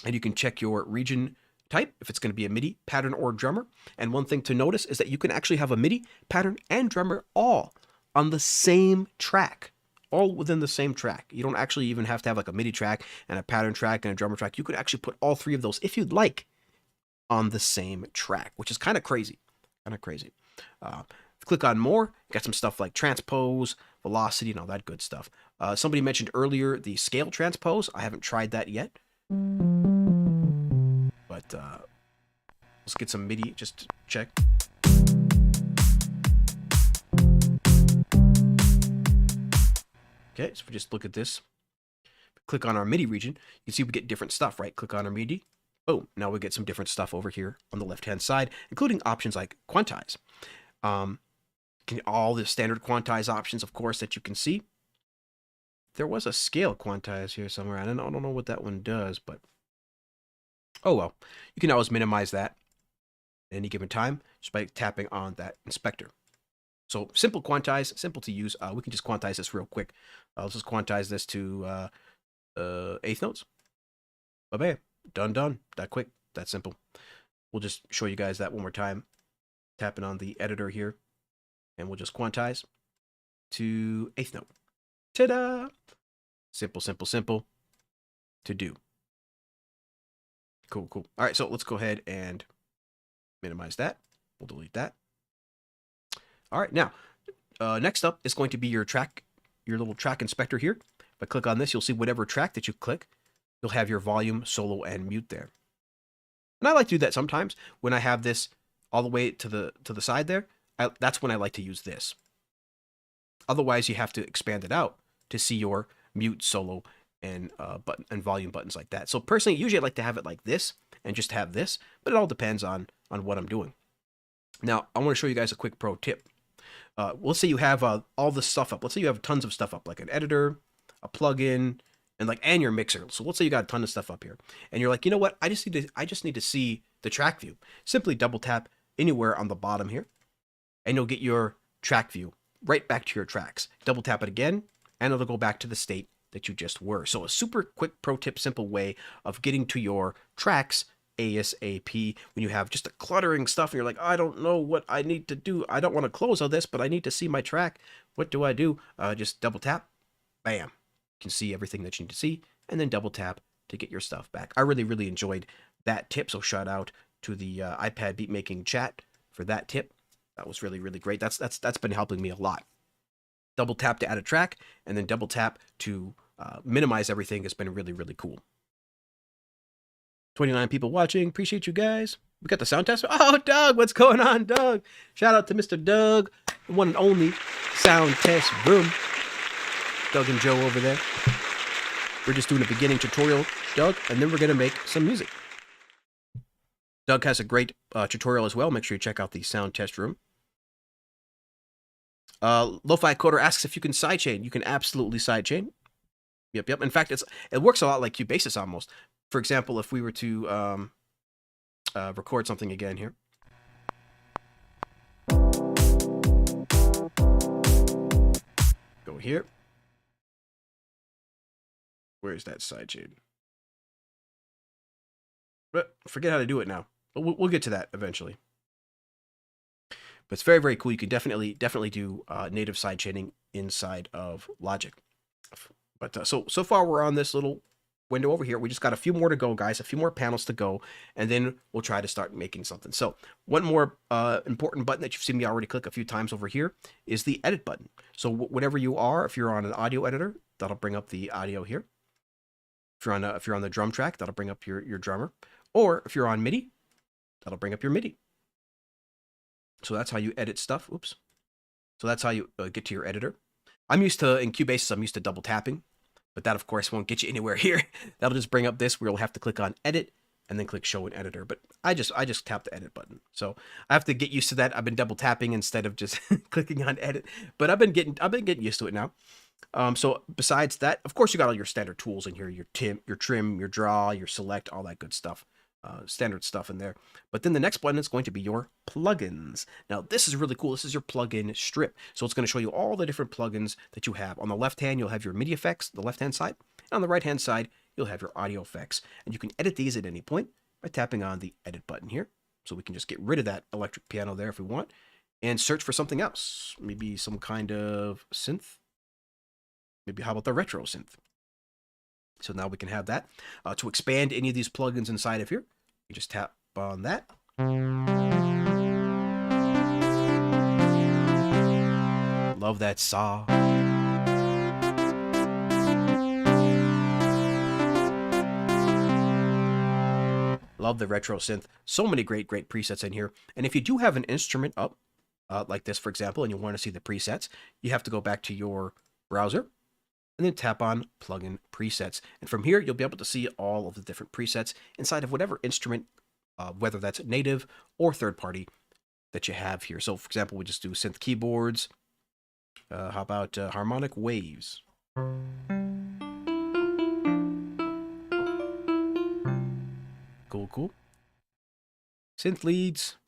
And you can check your region type, if it's going to be a MIDI, pattern, or drummer. And one thing to notice is that you can actually have a MIDI, pattern, and drummer all on the same track. All within the same track. You don't actually even have to have like a MIDI track and a pattern track and a drummer track. You could actually put all three of those, if you'd like, on the same track, which is kind of crazy. Kind of crazy. Click on more. Got some stuff like transpose, velocity, and all that good stuff. Somebody mentioned earlier the scale transpose. I haven't tried that yet. But let's get some MIDI just to check. Okay, so if we just look at this, click on our MIDI region, you can see we get different stuff, right? Click on our MIDI. Boom. Now we get some different stuff over here on the left-hand side, including options like quantize. All the standard quantize options, of course, that you can see. There was a scale quantize here somewhere. I don't know what that one does, but oh well. You can always minimize that at any given time just by tapping on that inspector. So simple quantize, simple to use. We can just quantize this real quick. Let's just quantize this to eighth notes. Bam, done. That quick, that simple. We'll just show you guys that one more time. Tapping on the editor here, and we'll just quantize to eighth note. Ta-da! Simple to do. Cool. All right, so let's go ahead and minimize that. We'll delete that. All right, now, next up is going to be your little track inspector here. If I click on this, you'll see whatever track that you click, you'll have your volume, solo, and mute there. And I like to do that sometimes when I have this all the way to the side there. That's when I like to use this. Otherwise, you have to expand it out to see your mute, solo, and button and volume buttons like that. So personally, usually I like to have it like this and just have this, but it all depends on what I'm doing. Now, I want to show you guys a quick pro tip. let's say you have all this stuff up. Let's say you have tons of stuff up, like an editor, a plugin, and your mixer. So let's say you got a ton of stuff up here, and you're like, you know what? I just need to see the track view. Simply double tap anywhere on the bottom here, and you'll get your track view right back to your tracks. Double tap it again, and it'll go back to the state that you just were. So a super quick pro tip, simple way of getting to your tracks ASAP when you have just a cluttering stuff and you're like, I don't know what I need to do. I don't want to close all this, but I need to see my track. What do I do? Just double tap, bam. You can see everything that you need to see, and then double tap to get your stuff back. I really, really enjoyed that tip. So shout out to the iPad beat making chat for that tip. That was really, really great. That's been helping me a lot. Double tap to add a track, and then double tap to minimize everything has been really, really cool. 29 people watching. Appreciate you guys. We got the sound tester. Oh, Doug, what's going on, Doug? Shout out to Mr. Doug, the one and only sound test room. Doug and Joe over there. We're just doing a beginning tutorial, Doug, and then we're going to make some music. Doug has a great tutorial as well. Make sure you check out the sound test room. Lo-Fi Coder asks if you can sidechain. You can absolutely sidechain. Yep. In fact, it works a lot like Cubasis almost. For example, if we were to record something again here. Go here. Where's that sidechain? But forget how to do it now. But we'll get to that eventually. But it's very, very cool. You can definitely do native sidechaining inside of Logic. But so far we're on this little window over here. We just got a few more to go, guys. A few more panels to go, and then we'll try to start making something. So one more important button that you've seen me already click a few times over here is the edit button. So whatever you are, if you're on an audio editor, that'll bring up the audio here. If you're on the drum track, that'll bring up your drummer. Or if you're on MIDI, that'll bring up your MIDI. So that's how you edit stuff. Oops. So that's how you get to your editor. In Cubasis, I'm used to double tapping, but that of course won't get you anywhere here. That'll just bring up this where you'll have to click on edit and then click show in editor. But I just tap the edit button. So I have to get used to that. I've been double tapping instead of just clicking on edit, but I've been getting used to it now. So besides that, of course, you got all your standard tools in here, your trim, your draw, your select, all that good stuff. Standard stuff in there. But then the next button is going to be your plugins. Now this is really cool. This is your plugin strip. So it's going to show you all the different plugins that you have. On the left hand, you'll have your MIDI effects, the left hand side. And on the right hand side, you'll have your audio effects. And you can edit these at any point by tapping on the edit button here. So we can just get rid of that electric piano there if we want and search for something else. Maybe some kind of synth. Maybe how about the retro synth? So now we can have that. To expand any of these plugins inside of here, you just tap on that. Love that saw. Love the retro synth. So many great presets in here. And if you do have an instrument up, like this, for example, and you want to see the presets, you have to go back to your browser and then tap on plugin presets. And from here, you'll be able to see all of the different presets inside of whatever instrument, whether that's native or third party that you have here. So for example, we just do synth keyboards. How about harmonic waves? Cool. Synth leads.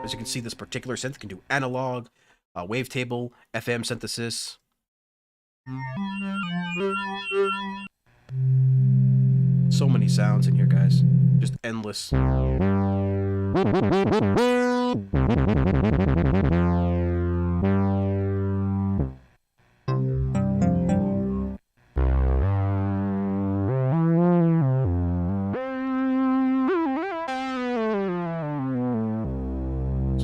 As you can see, this particular synth can do analog, wavetable, FM synthesis. So many sounds in here, guys. Just endless. So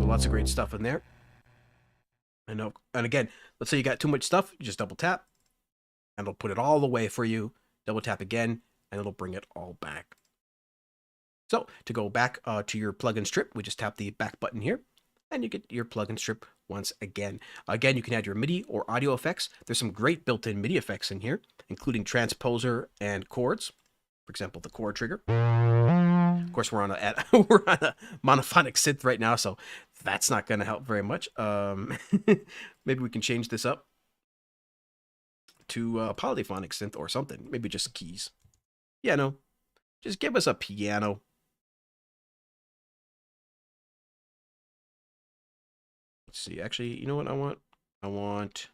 lots of great stuff in there. And again, let's say you got too much stuff, you just double tap, and it'll put it all away for you. Double tap again, and it'll bring it all back. So to go back to your plugin strip, we just tap the back button here, and you get your plugin strip once again. Again, you can add your MIDI or audio effects. There's some great built-in MIDI effects in here, including transposer and chords. For example, the chord trigger. Of course, we're on a we're on a monophonic synth right now, so that's not going to help very much. Maybe we can change this up to polyphonic synth or something. Maybe just keys. Yeah, no. Just give us a piano. Let's see. Actually, you know what I want? I want...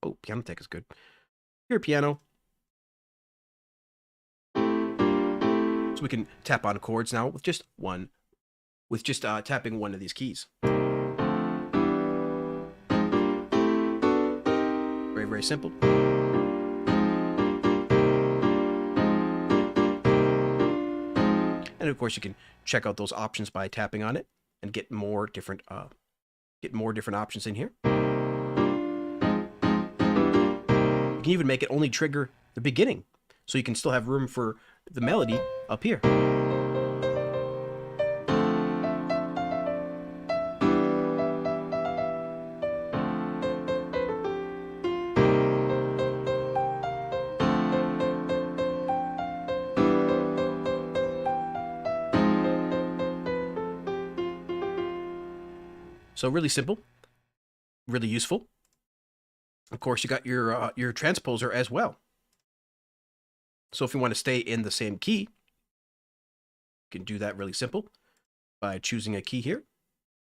Oh, piano tech is good. Here, piano. So we can tap on chords now with just one. With just tapping one of these keys. Very, very simple. And of course, you can check out those options by tapping on it and get more different options in here. You can even make it only trigger the beginning, so you can still have room for the melody up here. So really simple, really useful. Of course, you got your transposer as well. So if you want to stay in the same key, you can do that really simple by choosing a key here.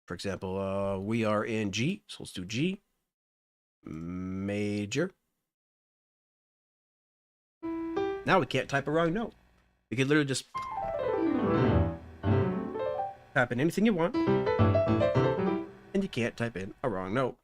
For example, we are in G, so let's do G, major. Now we can't type a wrong note. You can literally just type in anything you want, and you can't type in a wrong note.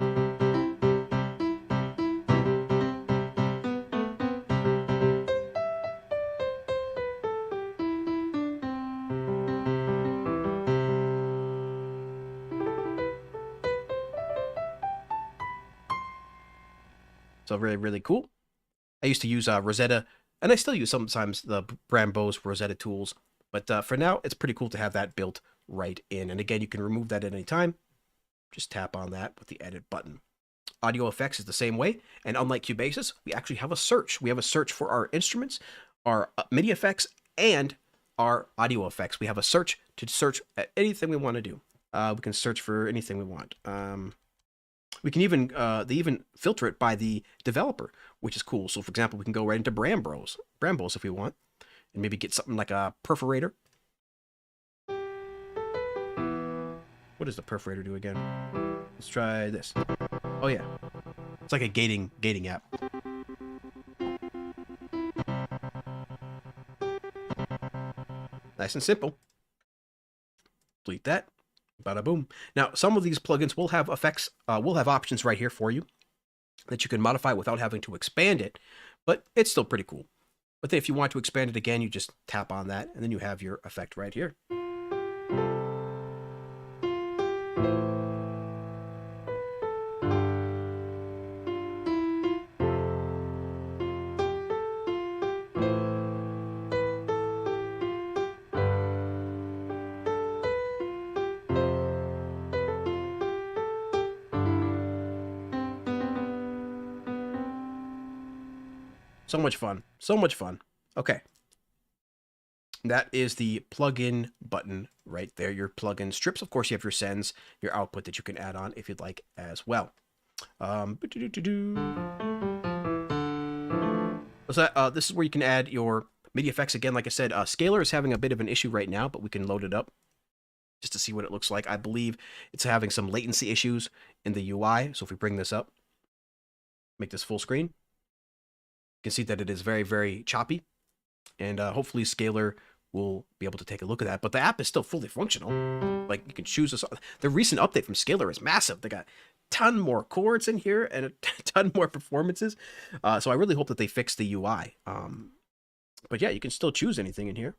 So really, really cool. I used to use Rosetta, and I still use sometimes the Brambo's Rosetta tools. But for now, it's pretty cool to have that built right in. And again, you can remove that at any time. Just tap on that with the edit button. Audio effects is the same way. And unlike Cubasis, we actually have a search. We have a search for our instruments, our MIDI effects, and our audio effects. We have a search to search at anything we want to do. We can search for anything we want. We can even, they even filter it by the developer, which is cool. So for example, we can go right into Brambo's if we want, and maybe get something like a perforator. What does the perforator do again? Let's try this. Oh yeah, it's like a gating app. Nice and simple. Delete that. Bada boom. Now, some of these plugins will have effects, will have options right here for you that you can modify without having to expand it, but it's still pretty cool. But then if you want to expand it again, you just tap on that, and then you have your effect right here. So much fun. So much fun. Okay. That is the plugin button right there. Your plugin strips. Of course, you have your sends, your output that you can add on if you'd like as well. So, this is where you can add your MIDI effects. Again, like I said, Scalar is having a bit of an issue right now, but we can load it up just to see what it looks like. I believe it's having some latency issues in the UI. So if we bring this up, make this full screen, you can see that it is very, very choppy, and hopefully Scalar will be able to take a look at that. But the app is still fully functional. Like, you can choose this. The recent update from Scalar is massive. They got a ton more chords in here and a ton more performances. So I really hope that they fix the UI. But yeah, you can still choose anything in here.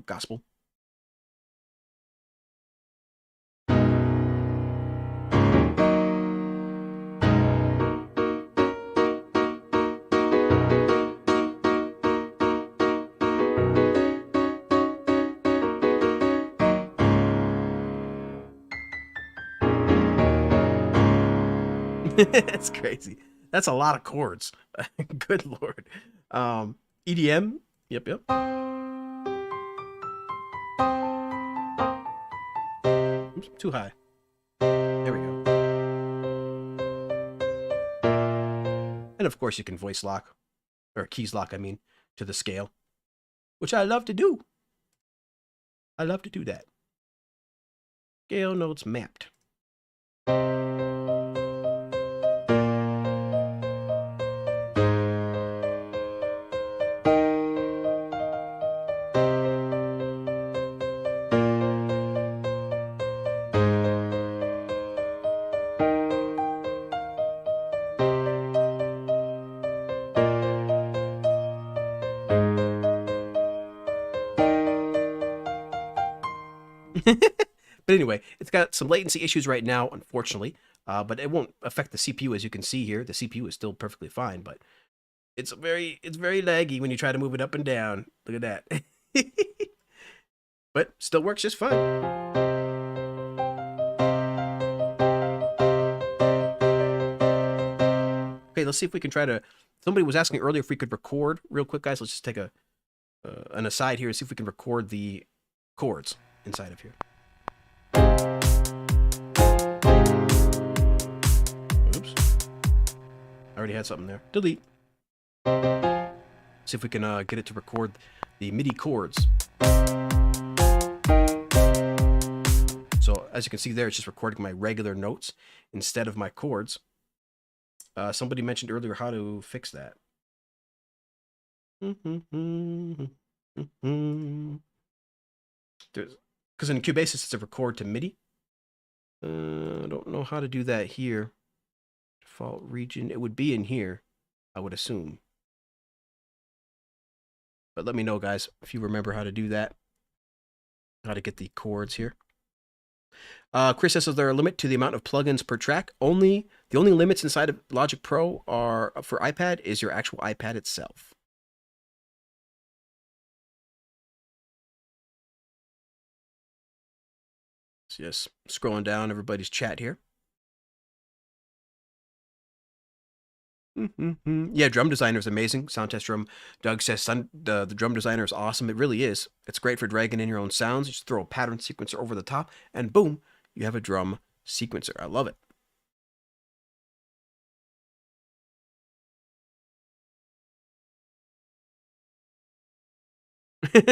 Gospel. It's crazy. That's a lot of chords. Good Lord. EDM, Yep. Oops, too high. There we go. And of course you can voice lock, or keys lock, I mean, to the scale, which I love to do. I love to do that. Scale notes mapped. But anyway, it's got some latency issues right now, unfortunately, but it won't affect the CPU. As you can see here, the CPU is still perfectly fine, but it's very laggy when you try to move it up and down. Look at that. But still works just fine. Okay, let's see if we can try to... Somebody was asking earlier if we could record real quick, guys. Let's just take an aside here and see if we can record the chords inside of here. Oops. I already had something there. Delete. See if we can get it to record the MIDI chords. So as you can see there, it's just recording my regular notes instead of my chords. Somebody mentioned earlier how to fix that. Because in Cubasis it's a record to MIDI. I don't know how to do that here. Default region. It would be in here, I would assume. But let me know, guys, if you remember how to do that. How to get the chords here. Chris says, is there a limit to the amount of plugins per track? The only limits inside of Logic Pro are for iPad is your actual iPad itself. So just scrolling down everybody's chat here. Yeah, Drum Designer is amazing. Sound Test Drum. Doug says the Drum Designer is awesome. It really is. It's great for dragging in your own sounds. You just throw a pattern sequencer over the top, and boom, you have a drum sequencer. I love it.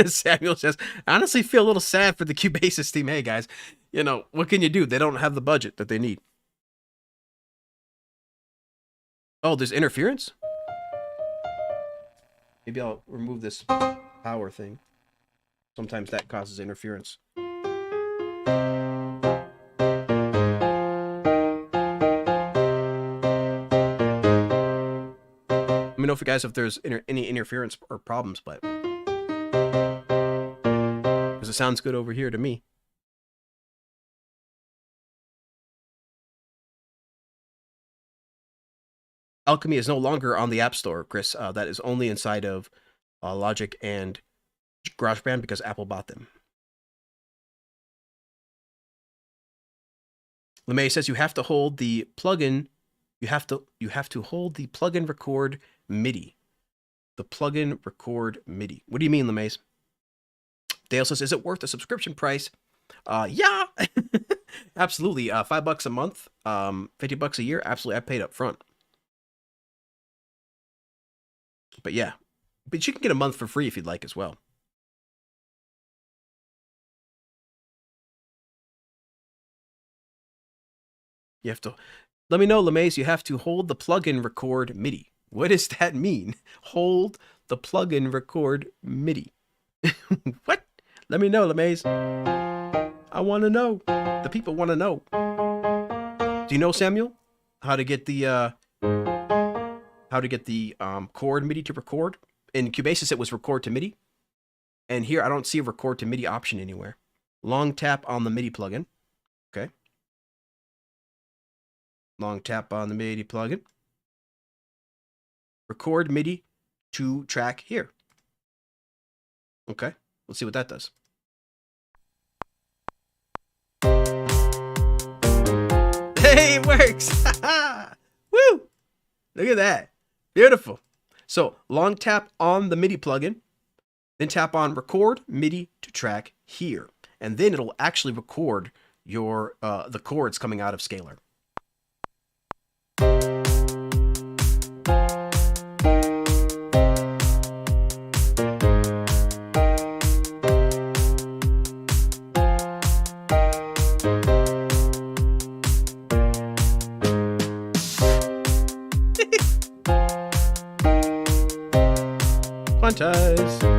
Samuel says, I honestly feel a little sad for the Cubasis team. Hey, guys, you know, what can you do? They don't have the budget that they need. Oh, there's interference? Maybe I'll remove this power thing. Sometimes that causes interference. Let me know if you guys, if there's any interference or problems, but because it sounds good over here to me. Alchemy is no longer on the App Store, Chris. That is only inside of Logic and GarageBand because Apple bought them. LeMay says you have to hold the plugin. You have to hold the plugin record MIDI. The plugin record MIDI. What do you mean, LeMay? Dale says, is it worth the subscription price? Yeah, absolutely. $5 a month, $50 a year. Absolutely, I paid up front. But yeah, but you can get a month for free if you'd like as well. You have to, let me know, LeMays, you have to hold the plugin record MIDI. What does that mean? Hold the plugin record MIDI. What? Let me know, LeMays. I want to know. The people want to know. Do you know, Samuel, how to get the chord MIDI to record? In Cubasis, it was record to MIDI. And here, I don't see a record to MIDI option anywhere. Long tap on the MIDI plugin. Okay. Long tap on the MIDI plugin. Record MIDI to track here. Okay. Let's see what that does. Hey, it works. Woo! Look at that. Beautiful. So long tap on the MIDI plugin. Then tap on record MIDI to track here. And then it'll actually record your the chords coming out of Scalar. Quantize.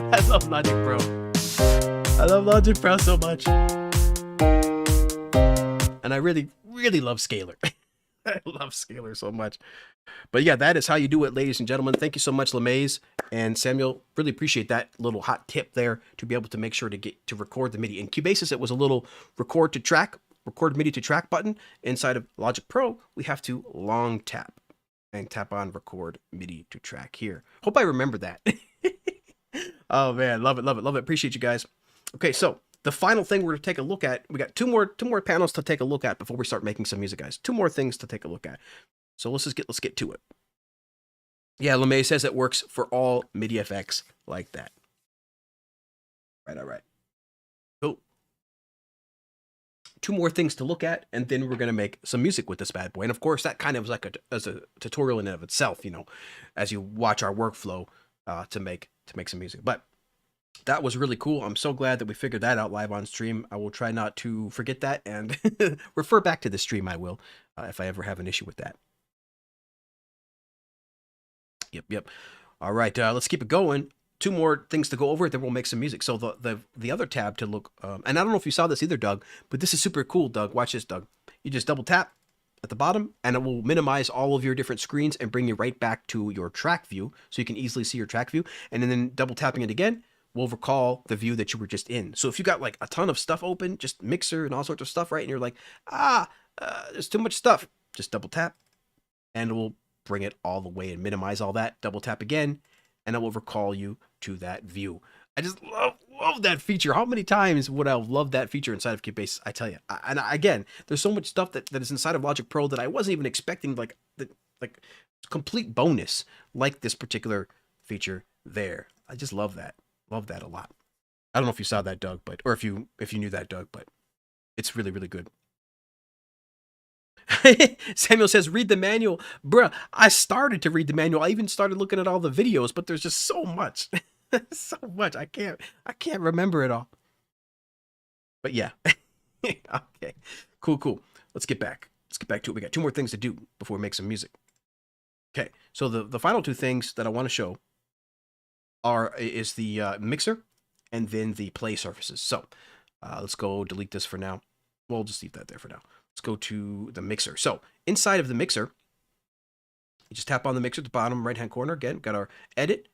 I love Logic Pro. I love Logic Pro so much. And I really, really love Scalar. I love Scalar so much. But yeah, that is how you do it, ladies and gentlemen. Thank you so much, LeMaze and Samuel. Really appreciate that little hot tip there to be able to make sure to get to record the MIDI. In Cubasis, it was a little record MIDI to track button. Inside of Logic Pro, we have to long tap and tap on record MIDI to track here. Hope I remember that. Oh man, love it, love it, love it. Appreciate you guys. Okay, so the final thing we're going to take a look at, we got two more panels to take a look at before we start making some music, guys. Two more things to take a look at. So let's get to it. Yeah, LeMay says it works for all MIDI effects like that. All right. Cool. Two more things to look at, and then we're going to make some music with this bad boy. And of course, that kind of was like as a tutorial in and of itself, you know, as you watch our workflow to make some music. But that was really cool. I'm so glad that we figured that out live on stream. I will try not to forget that and refer back to the stream. I will, if I ever have an issue with that. Yep. All right, let's keep it going. Two more things to go over, then we'll make some music. So the other tab to look, and I don't know if you saw this either, Doug, but this is super cool, Doug. Watch this, Doug. You just double tap at the bottom, and it will minimize all of your different screens and bring you right back to your track view, so you can easily see your track view. And then double tapping it again will recall the view that you were just in. So if you got like a ton of stuff open, just mixer and all sorts of stuff, right, and you're like, there's too much stuff, just double tap, and it will bring it all the way and minimize all that. Double tap again, and it will recall you to that view. I just love that feature. How many times would I have loved that feature inside of Cubase? I tell you. Again, there's so much stuff that is inside of Logic Pro that I wasn't even expecting, like complete bonus, like this particular feature there. I just love that. Love that a lot. I don't know if you saw that, Doug, or if you knew that, Doug, but it's really, really good. Samuel says, read the manual. Bruh, I started to read the manual. I even started looking at all the videos, but there's just so much. So much. I can't remember it all. But yeah. Okay. Cool. Let's get back to it. We got two more things to do before we make some music. Okay. So the final two things that I want to show is the mixer and then the play surfaces. So let's go delete this for now. We'll just leave that there for now. Let's go to the mixer. So inside of the mixer, you just tap on the mixer at the bottom right-hand corner. Again, got our edit,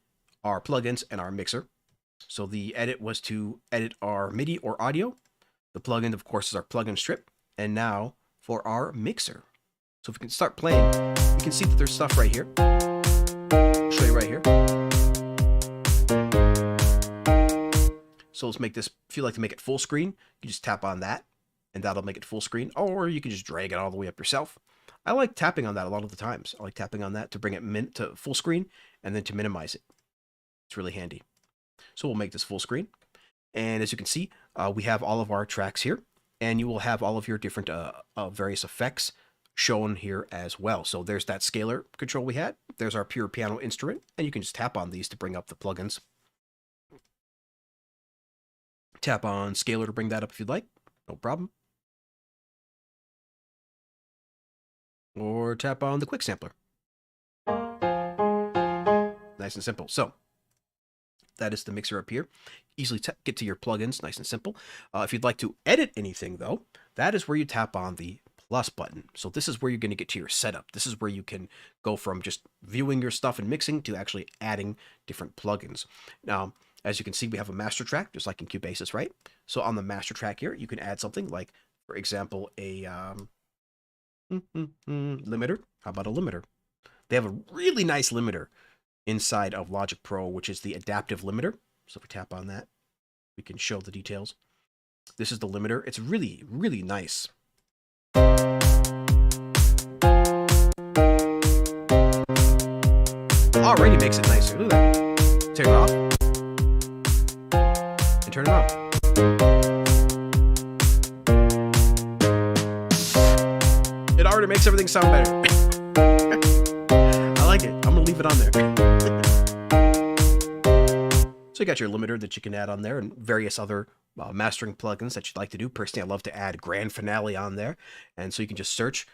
our plugins, and our mixer. So the edit was to edit our MIDI or audio. The plugin, of course, is our plugin strip. And now for our mixer. So if we can start playing, you can see that there's stuff right here. I'll show you right here. So let's make this, if you like to make it full screen, you just tap on that, and that'll make it full screen, or you can just drag it all the way up yourself. I like tapping on that a lot of the times. I like tapping on that to bring it to full screen and then to minimize it. It's really handy. So we'll make this full screen. And as you can see, we have all of our tracks here, and you will have all of your different various effects shown here as well. So there's that scalar control we had. There's our pure piano instrument, and you can just tap on these to bring up the plugins. Tap on scalar to bring that up if you'd like. No problem. Or tap on the quick sampler. Nice and simple. So that is the mixer up here. Easily get to your plugins, nice and simple. If you'd like to edit anything though, that is where you tap on the plus button. So this is where you're going to get to your setup. This is where you can go from just viewing your stuff and mixing to actually adding different plugins. Now, as you can see, we have a master track, just like in Cubasis, right? So on the master track here, you can add something like, for example, a limiter. How about a limiter? They have a really nice limiter inside of Logic Pro, which is the adaptive limiter. So if we tap on that, we can show the details. This is the limiter. It's really, really nice. already makes it nicer. Look at that. Turn it off. And turn it on. It already makes everything sound better. I like it. I'm gonna leave it on there. So you got your limiter that you can add on there and various other mastering plugins that you'd like to do. Personally, I love to add Grand Finale on there. And so you can just search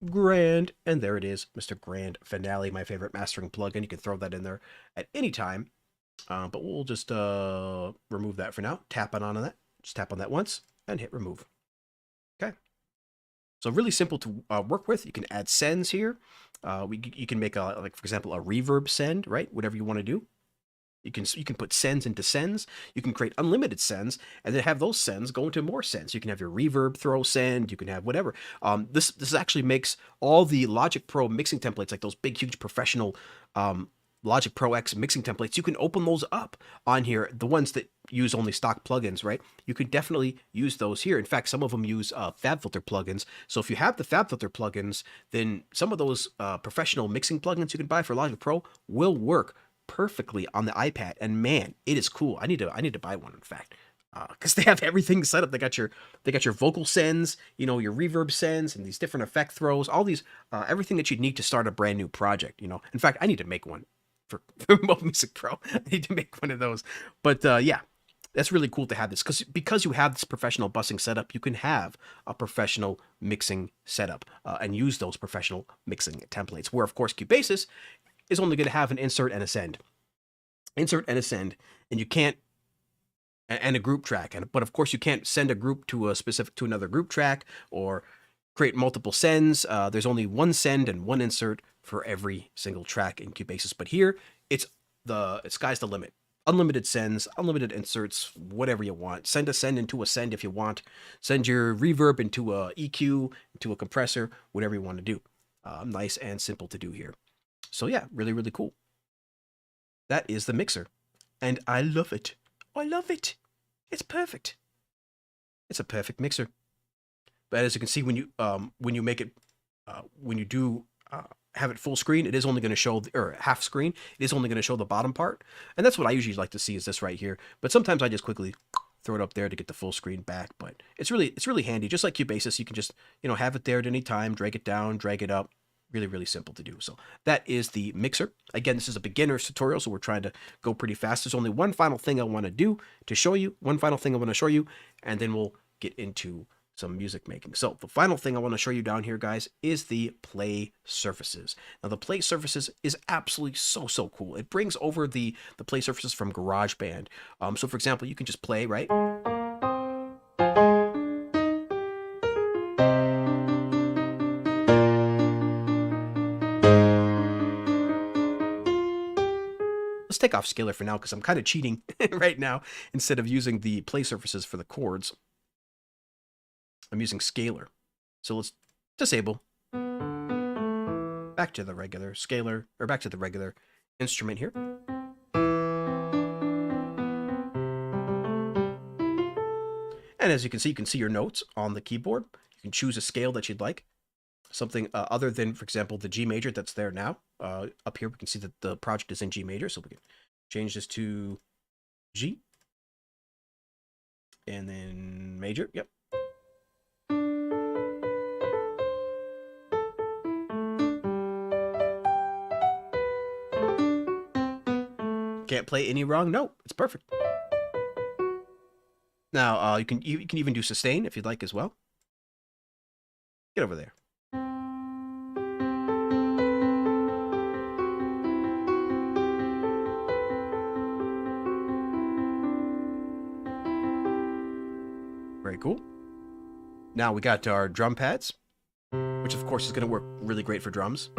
Grand, and there it is, Mr. Grand Finale, my favorite mastering plugin. You can throw that in there at any time. But we'll just remove that for now. Tap on that. Just tap on that once and hit remove. Okay. So really simple to work with. You can add sends here. You can make like for example a reverb send, right? Whatever you want to do. You can put sends into sends. You can create unlimited sends and then have those sends go into more sends. You can have your reverb throw send. You can have whatever. This actually makes all the Logic Pro mixing templates, like those big huge professional Logic Pro X mixing templates. You can open those up on here. The ones that use only stock plugins, right? You could definitely use those here. In fact, some of them use FabFilter plugins. So if you have the FabFilter plugins, then some of those professional mixing plugins you can buy for Logic Pro will work perfectly on the iPad. And man, it is cool. I need to buy one, in fact, because they have everything set up. They got your vocal sends, you know, your reverb sends, and these different effect throws, all these everything that you'd need to start a brand new project. You know, in fact, I need to make one for Mobile Music Pro. I need to make one of those. But yeah, that's really cool to have this because you have this professional bussing setup. You can have a professional mixing setup and use those professional mixing templates. Where of course Cubasis is only going to have an insert and a send, and you can't, and a group track. But of course you can't send a group to another group track or create multiple sends. There's only one send and one insert for every single track in Cubasis. But here it's sky's the limit. Unlimited sends, unlimited inserts, whatever you want. Send a send into a send if you want. Send your reverb into a EQ, into a compressor, whatever you want to do. Nice and simple to do here. So yeah, really, really cool. That is the mixer. And I love it. I love it. It's perfect. It's a perfect mixer. But as you can see, when you make it, when you do have it full screen, it is only going to show, or half screen, it is only going to show the bottom part. And that's what I usually like to see, is this right here. But sometimes I just quickly throw it up there to get the full screen back. But it's really handy. Just like Cubasis, you can just, you know, have it there at any time, drag it down, drag it up. Really, really simple to do. So that is the mixer. Again, this is a beginner's tutorial, so we're trying to go pretty fast. There's only one final thing I want to do to show you, and then we'll get into some music making. So the final thing I want to show you down here, guys, is the play surfaces. Now the play surfaces is absolutely so cool. It brings over the play surfaces from GarageBand. So for example, you can just play, right? Let's take off Scalar for now because I'm kind of cheating right now. Instead of using the play surfaces for the chords, I'm using Scalar. So let's disable. Back to the regular Scalar, or back to the regular instrument here. And as you can see your notes on the keyboard. You can choose a scale that you'd like. Something other than, for example, the G major that's there now. Up here we can see that the project is in G major, so we can change this to G. And then major, yep. Can't play any wrong note. It's perfect. Now you can even do sustain if you'd like as well. Get over there. Very cool. Now we got our drum pads, which of course is going to work really great for drums.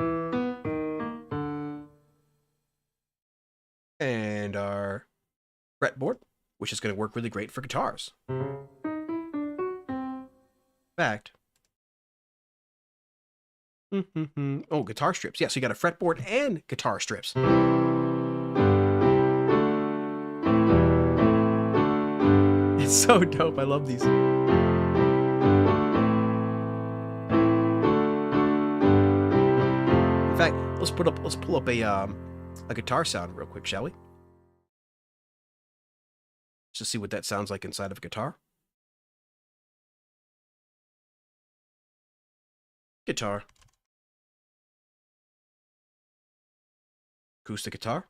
And our fretboard, which is going to work really great for guitars. In fact, oh, guitar strips. Yeah, so you got a fretboard and guitar strips. It's so dope. I love these. In fact, let's pull up a a guitar sound real quick, shall we? Just to see what that sounds like inside of a guitar. Guitar. Acoustic guitar.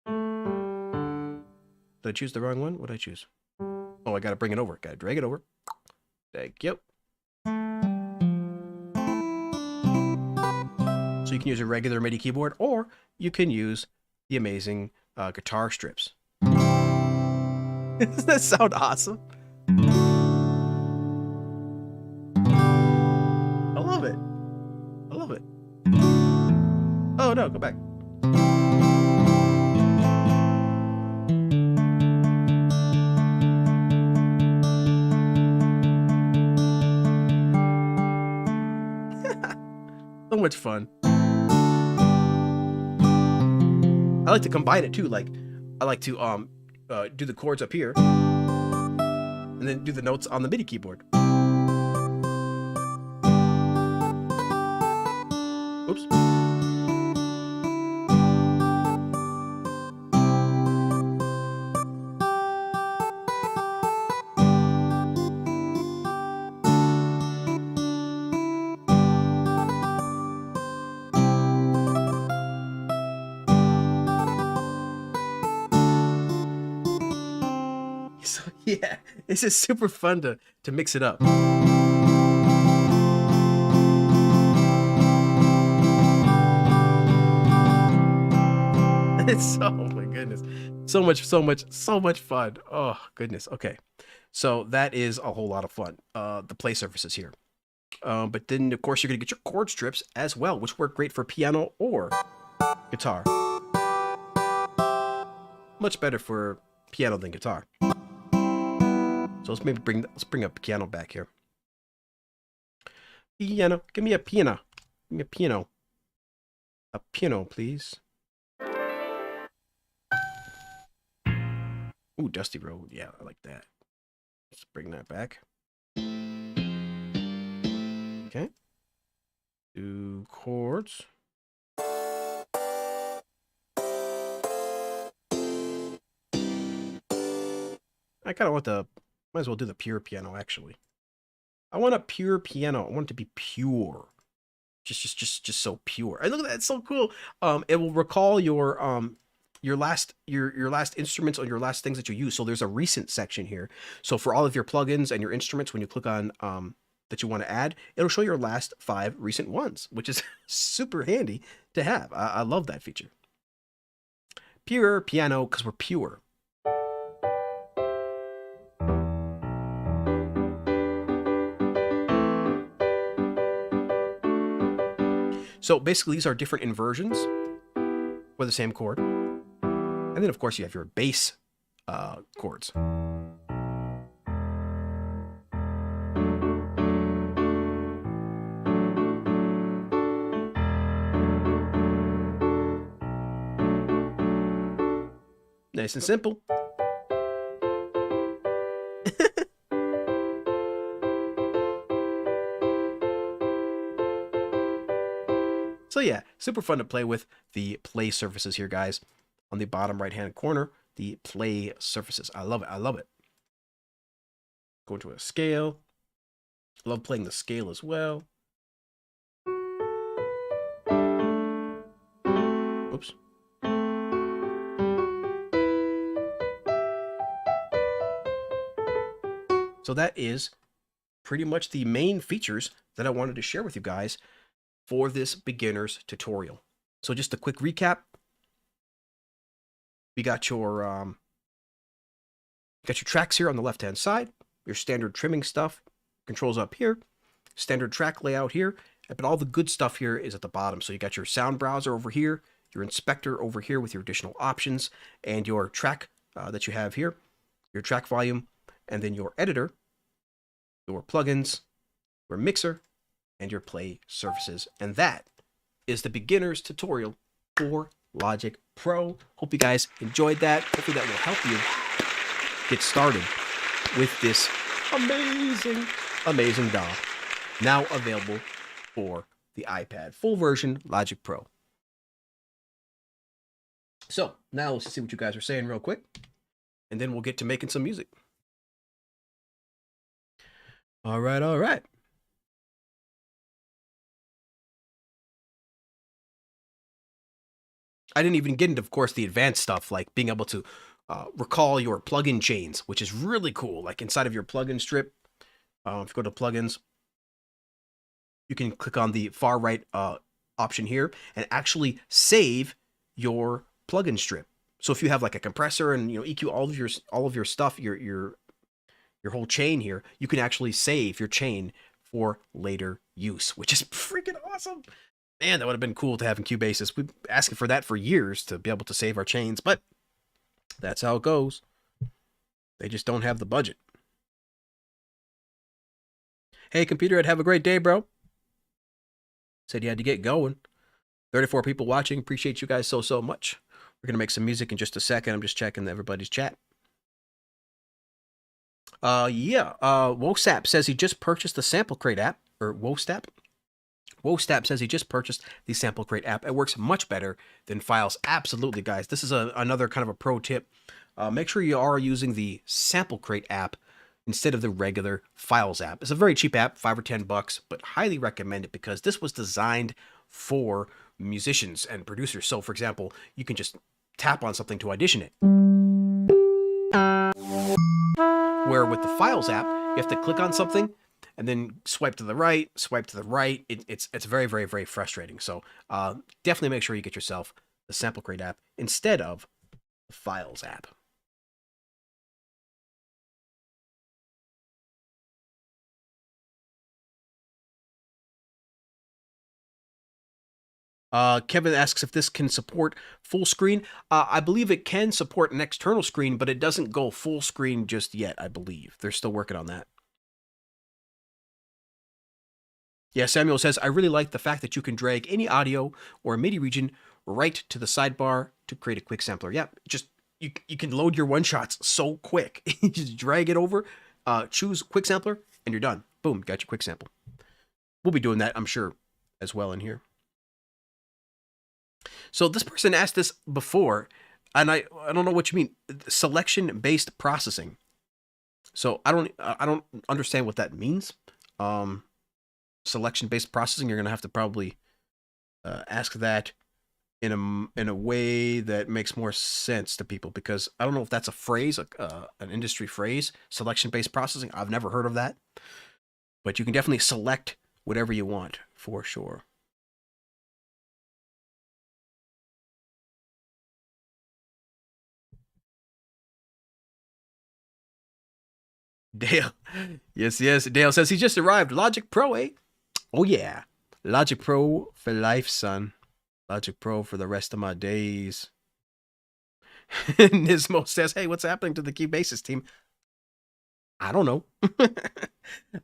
Did I choose the wrong one? What did I choose? Oh, I gotta bring it over. Gotta drag it over. Thank you. So you can use a regular MIDI keyboard, or you can use the amazing guitar strips. Doesn't that sound awesome? I love it. I love it. Oh no, go back. So much fun. I like to combine it too. Like, I like to do the chords up here, and then do the notes on the MIDI keyboard. Oops. So yeah, it's just super fun to mix it up. It's oh my goodness, so much fun. Oh goodness. Okay, so that is a whole lot of fun. The play surfaces here, but then of course you're gonna get your chord strips as well, which work great for piano or guitar. Much better for piano than guitar. So let's bring a piano back here. Piano, give me a piano. Give me a piano. A piano, please. Ooh, Dusty Road. Yeah, I like that. Let's bring that back. Okay. Do chords. I kind of want the... Might as well do the pure piano, actually. I want a pure piano. I want it to be pure. Just so pure. And look at that, it's so cool. It will recall your last instruments or your last things that you use. So there's a recent section here. So for all of your plugins and your instruments, when you click on that you want to add, it'll show your last 5 recent ones, which is super handy to have. I love that feature. Pure piano, because we're pure. So basically, these are different inversions for the same chord. And then, of course, you have your bass chords. Nice and simple. So yeah, super fun to play with the play surfaces here, guys. On the bottom right-hand corner, the play surfaces. I love it. I love it. Go into a scale. I love playing the scale as well. Oops. So that is pretty much the main features that I wanted to share with you guys for this beginner's tutorial. So just a quick recap. We got your tracks here on the left-hand side, your standard trimming stuff, controls up here, standard track layout here, but all the good stuff here is at the bottom. So you got your sound browser over here, your inspector over here with your additional options, and your track that you have here, your track volume, and then your editor, your plugins, your mixer, and your play surfaces. And that is the beginner's tutorial for Logic Pro. Hope you guys enjoyed that. Hopefully that will help you get started with this amazing DAW, now available for the iPad. Full version Logic Pro. So now let's see what you guys are saying real quick, and then we'll get to making some music. All right, all right. I didn't even get into, of course, the advanced stuff like being able to recall your plugin chains, which is really cool. Like inside of your plugin strip, if you go to plugins, you can click on the far right option here and actually save your plugin strip. So if you have like a compressor and EQ all of your stuff, your whole chain here, you can actually save your chain for later use, which is freaking awesome. Man, that would have been cool to have in Cubasis. We've been asking for that for years to be able to save our chains, but that's how it goes. They just don't have the budget. Hey, computer, I'd have a great day, bro. Said you had to get going. 34 people watching. Appreciate you guys so much. We're going to make some music in just a second. I'm just checking everybody's chat. Wosap says he just purchased the Sample Crate app, or Wostap. Wostap says he just purchased the Sample Crate app. It works much better than Files. Absolutely, guys. This is another kind of a pro tip. Make sure you are using the Sample Crate app instead of the regular Files app. It's a very cheap app, $5 or $10, but highly recommend it because this was designed for musicians and producers. So, for example, you can just tap on something to audition it. Where with the Files app, you have to click on something and then swipe to the right, swipe to the right. It's very, very, very frustrating. So definitely make sure you get yourself the Sample Crate app instead of the Files app. Kevin asks if this can support full screen. I believe it can support an external screen, but it doesn't go full screen just yet, I believe. They're still working on that. Yeah, Samuel says, I really like the fact that you can drag any audio or MIDI region right to the sidebar to create a quick sampler. Yeah, just you can load your one-shots so quick. You just drag it over, choose quick sampler, and you're done. Boom, got your quick sample. We'll be doing that, I'm sure, as well in here. So this person asked this before, and I don't know what you mean. Selection-based processing. So I don't understand what that means. Selection-based processing, you're gonna have to probably ask that in a way that makes more sense to people, because I don't know if that's a phrase, an industry phrase. Selection-based processing. I've never heard of that, but you can definitely select whatever you want for sure. Dale, yes, Dale says he just arrived. Logic Pro, eh? Oh yeah, Logic Pro for life, son. Logic Pro for the rest of my days. Nismo says, hey, what's happening to the Cubasis team? I don't know.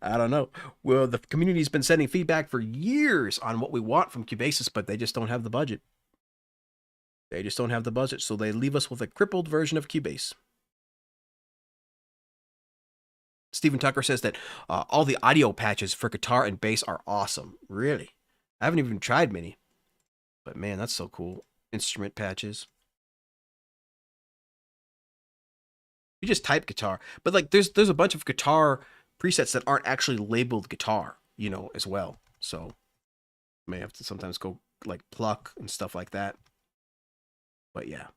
I don't know. Well, the community's been sending feedback for years on what we want from Cubasis, but they just don't have the budget. They just don't have the budget, so they leave us with a crippled version of Cubase. Stephen Tucker says that all the audio patches for guitar and bass are awesome. Really? I haven't even tried many. But man, that's so cool. Instrument patches. You just type guitar. But like there's a bunch of guitar presets that aren't actually labeled guitar, as well. So may have to sometimes go like pluck and stuff like that. But yeah,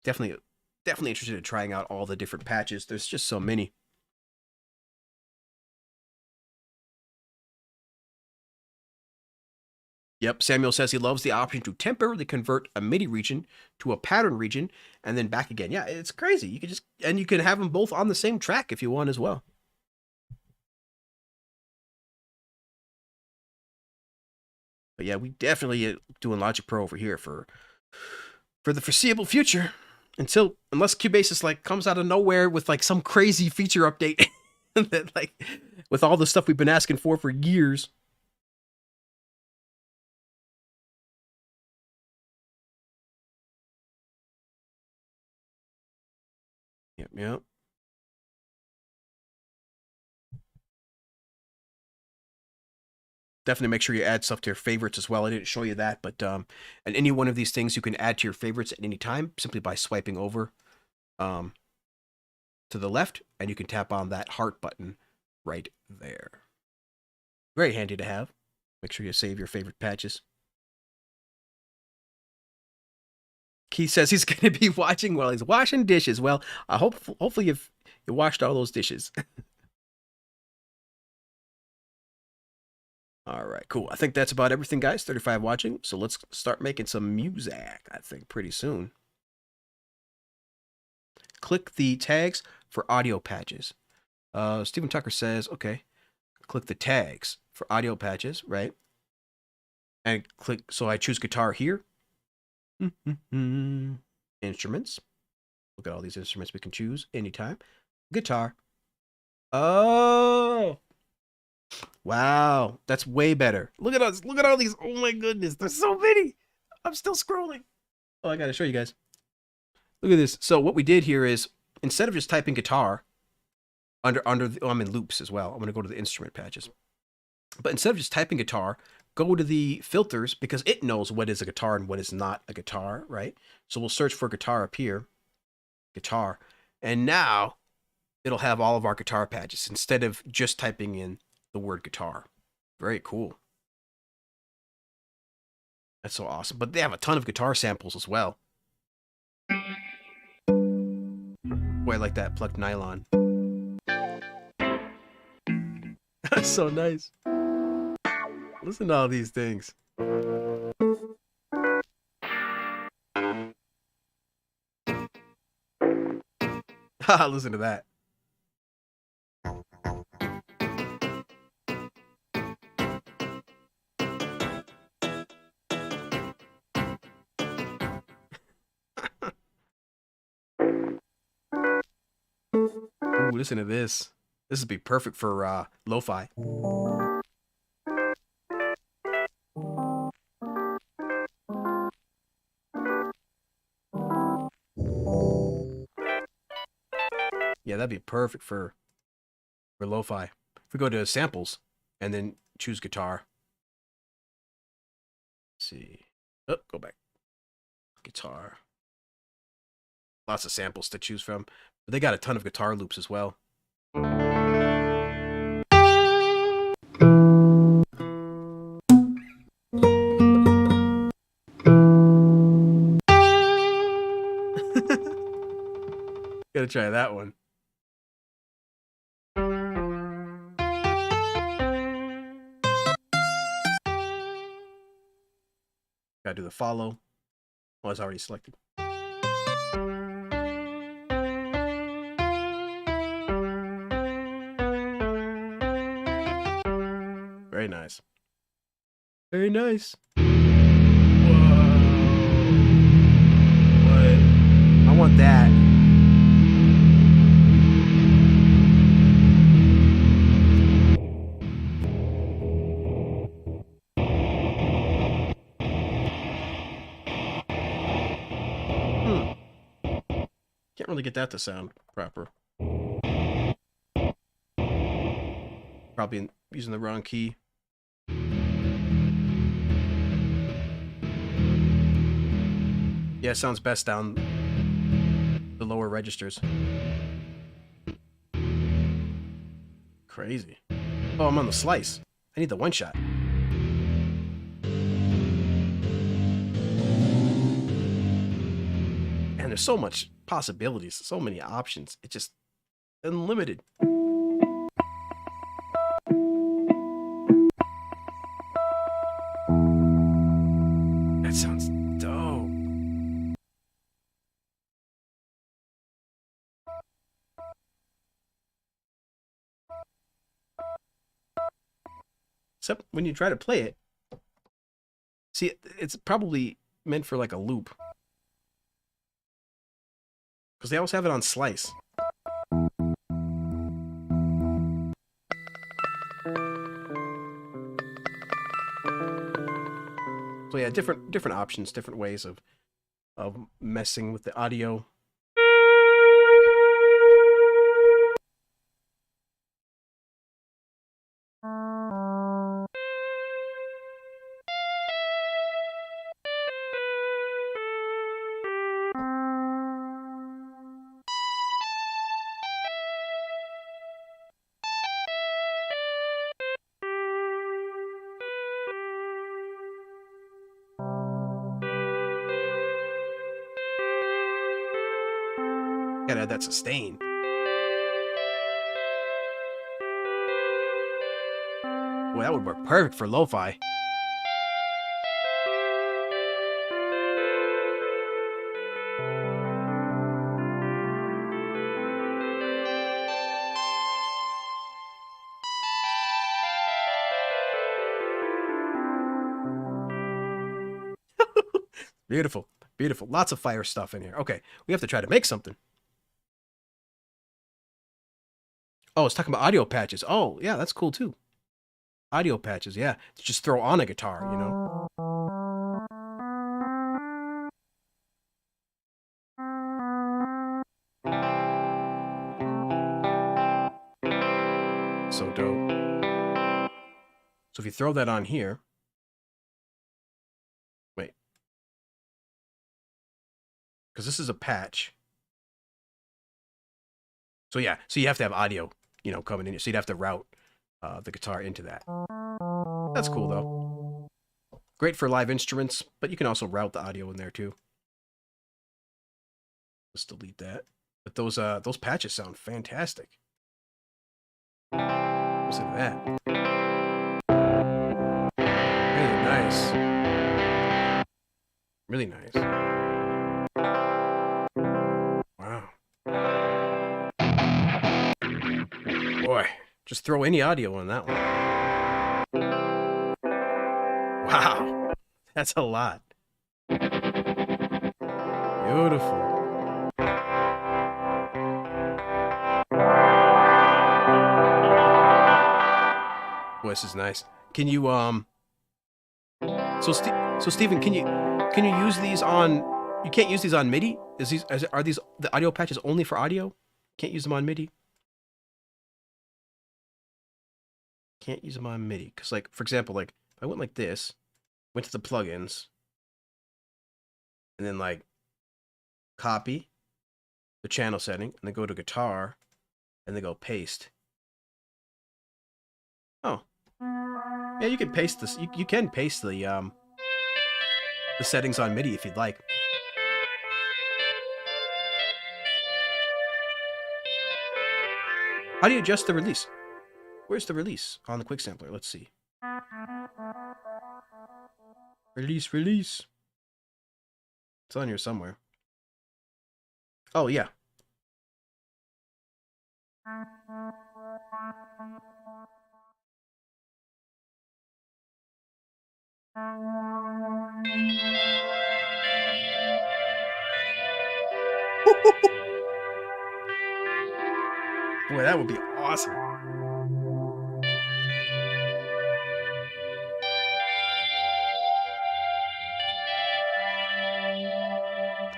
definitely interested in trying out all the different patches. There's just so many. Yep, Samuel says he loves the option to temporarily convert a MIDI region to a pattern region and then back again. Yeah, it's crazy. You can have them both on the same track if you want as well. But yeah, we definitely doing Logic Pro over here for the foreseeable future, unless Cubasis like comes out of nowhere with like some crazy feature update that like with all the stuff we've been asking for years. Yep. definitely make sure you add stuff to your favorites as well. I didn't show you that, but and any one of these things you can add to your favorites at any time simply by swiping over to the left, and you can tap on that heart button right there. Very handy to have. Make sure you save your favorite patches. Keith says he's going to be watching while he's washing dishes. Well, hopefully you washed all those dishes. All right, cool. I think that's about everything, guys. 35 watching. So let's start making some music, I think, pretty soon. Click the tags for audio patches. Stephen Tucker says, okay, click the tags for audio patches, right? And click, so I choose guitar here. Instruments. Look at all these instruments we can choose anytime. Guitar. Oh, wow, that's way better. Look at us. Look at all these. Oh my goodness, there's so many. I'm still scrolling. Oh, I gotta show you guys. Look at this. So what we did here is, instead of just typing guitar I'm in loops as well. I'm gonna go to the instrument patches. But instead of just typing guitar, go to the filters, because it knows what is a guitar and what is not a guitar, right? So we'll search for guitar up here, guitar, and now it'll have all of our guitar patches instead of just typing in the word guitar. Very cool. That's so awesome. But they have a ton of guitar samples as well. Boy, I like that plucked nylon. That's so nice. Listen to all these things. Haha, listen to that. Ooh, listen to this. This would be perfect for lo-fi. Yeah, that'd be perfect for lo-fi. If we go to samples and then choose guitar. Let's see. Oh, go back. Guitar. Lots of samples to choose from. But they got a ton of guitar loops as well. Gotta try that one. Gotta do the follow. Oh, it's already selected. Very nice. Very nice. Whoa. What? I want that. Can't really get that to sound proper. Probably using the wrong key. Yeah, it sounds best down the lower registers. Crazy. Oh, I'm on the slice. I need the one shot. And there's so much possibilities, so many options. It's just unlimited. That sounds dope. Except when you try to play it, see, it's probably meant for like a loop. Because they always have it on slice. So yeah, different options, different ways of messing with the audio. gotta add that sustain. Boy, that would work perfect for lo-fi. Beautiful. Beautiful. Lots of fire stuff in here. Okay, we have to try to make something. Oh, it's talking about audio patches. Oh, yeah, that's cool too. Audio patches, yeah. Just throw on a guitar, you know? So dope. So if you throw that on here... Wait. Because this is a patch. So yeah, so you have to have audio, you know, coming in. So you'd have to route the guitar into that. That's cool, though. Great for live instruments, but you can also route the audio in there, too. Let's delete that. But those patches sound fantastic. Listen to that. Really nice. Really nice. Wow. Boy, just throw any audio on that one. Wow. That's a lot. Beautiful. Boy, this is nice. Can you so Steven, can you use these on... You can't use these on MIDI? Are these the audio patches only for audio? Can't use them on MIDI? Can't use them on MIDI. Because, like, for example, like, I went like this, went to the plugins, and then, like, copy the channel setting, and then go to guitar, and then go paste. Oh. Yeah, you can paste this. You can paste the settings on MIDI if you'd like. How do you adjust the release? Where's the release on the quick sampler? Let's see. Release. It's on here somewhere. Oh, yeah. Boy, that would be awesome.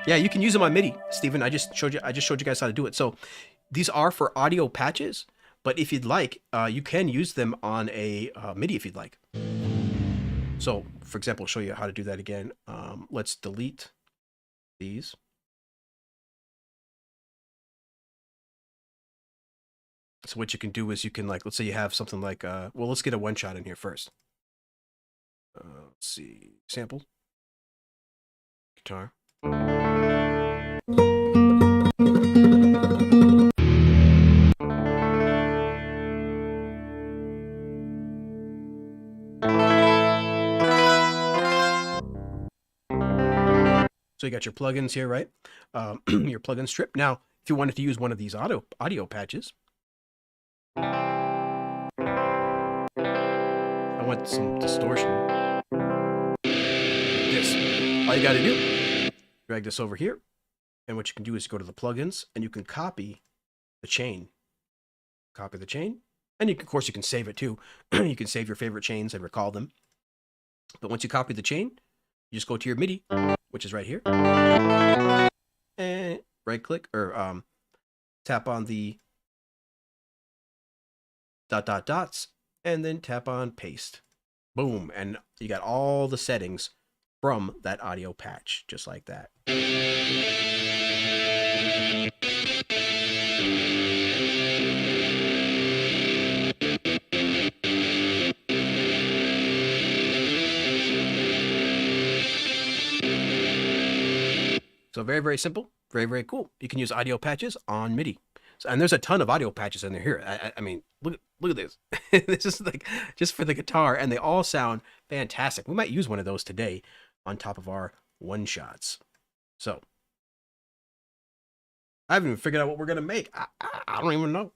Yeah, you can use them on MIDI, Steven. I just showed you guys how to do it. So these are for audio patches, but if you'd like, you can use them on a MIDI if you'd like. So, for example, I'll show you how to do that again. Let's delete these. So what you can do is you can, like, let's say you have something like, well, let's get a one shot in here first. Let's see, sample, guitar. So you got your plugins here, right? Your plugin strip. Now, if you wanted to use one of these audio patches, I want some distortion. This. All you got to do, drag this over here, and what you can do is go to the plugins, and you can copy the chain. Copy the chain, and of course you can save it too. You can save your favorite chains and recall them. But once you copy the chain, you just go to your MIDI, which is right here, and right click or tap on the dots, and then tap on paste. Boom, and you got all the settings from that audio patch, just like that. So very, very simple. Very, very cool. You can use audio patches on MIDI. So, and there's a ton of audio patches in there here. I mean, look at this. This is like just for the guitar, and they all sound fantastic. We might use one of those today on top of our one-shots. So I haven't even figured out what we're going to make. I don't even know.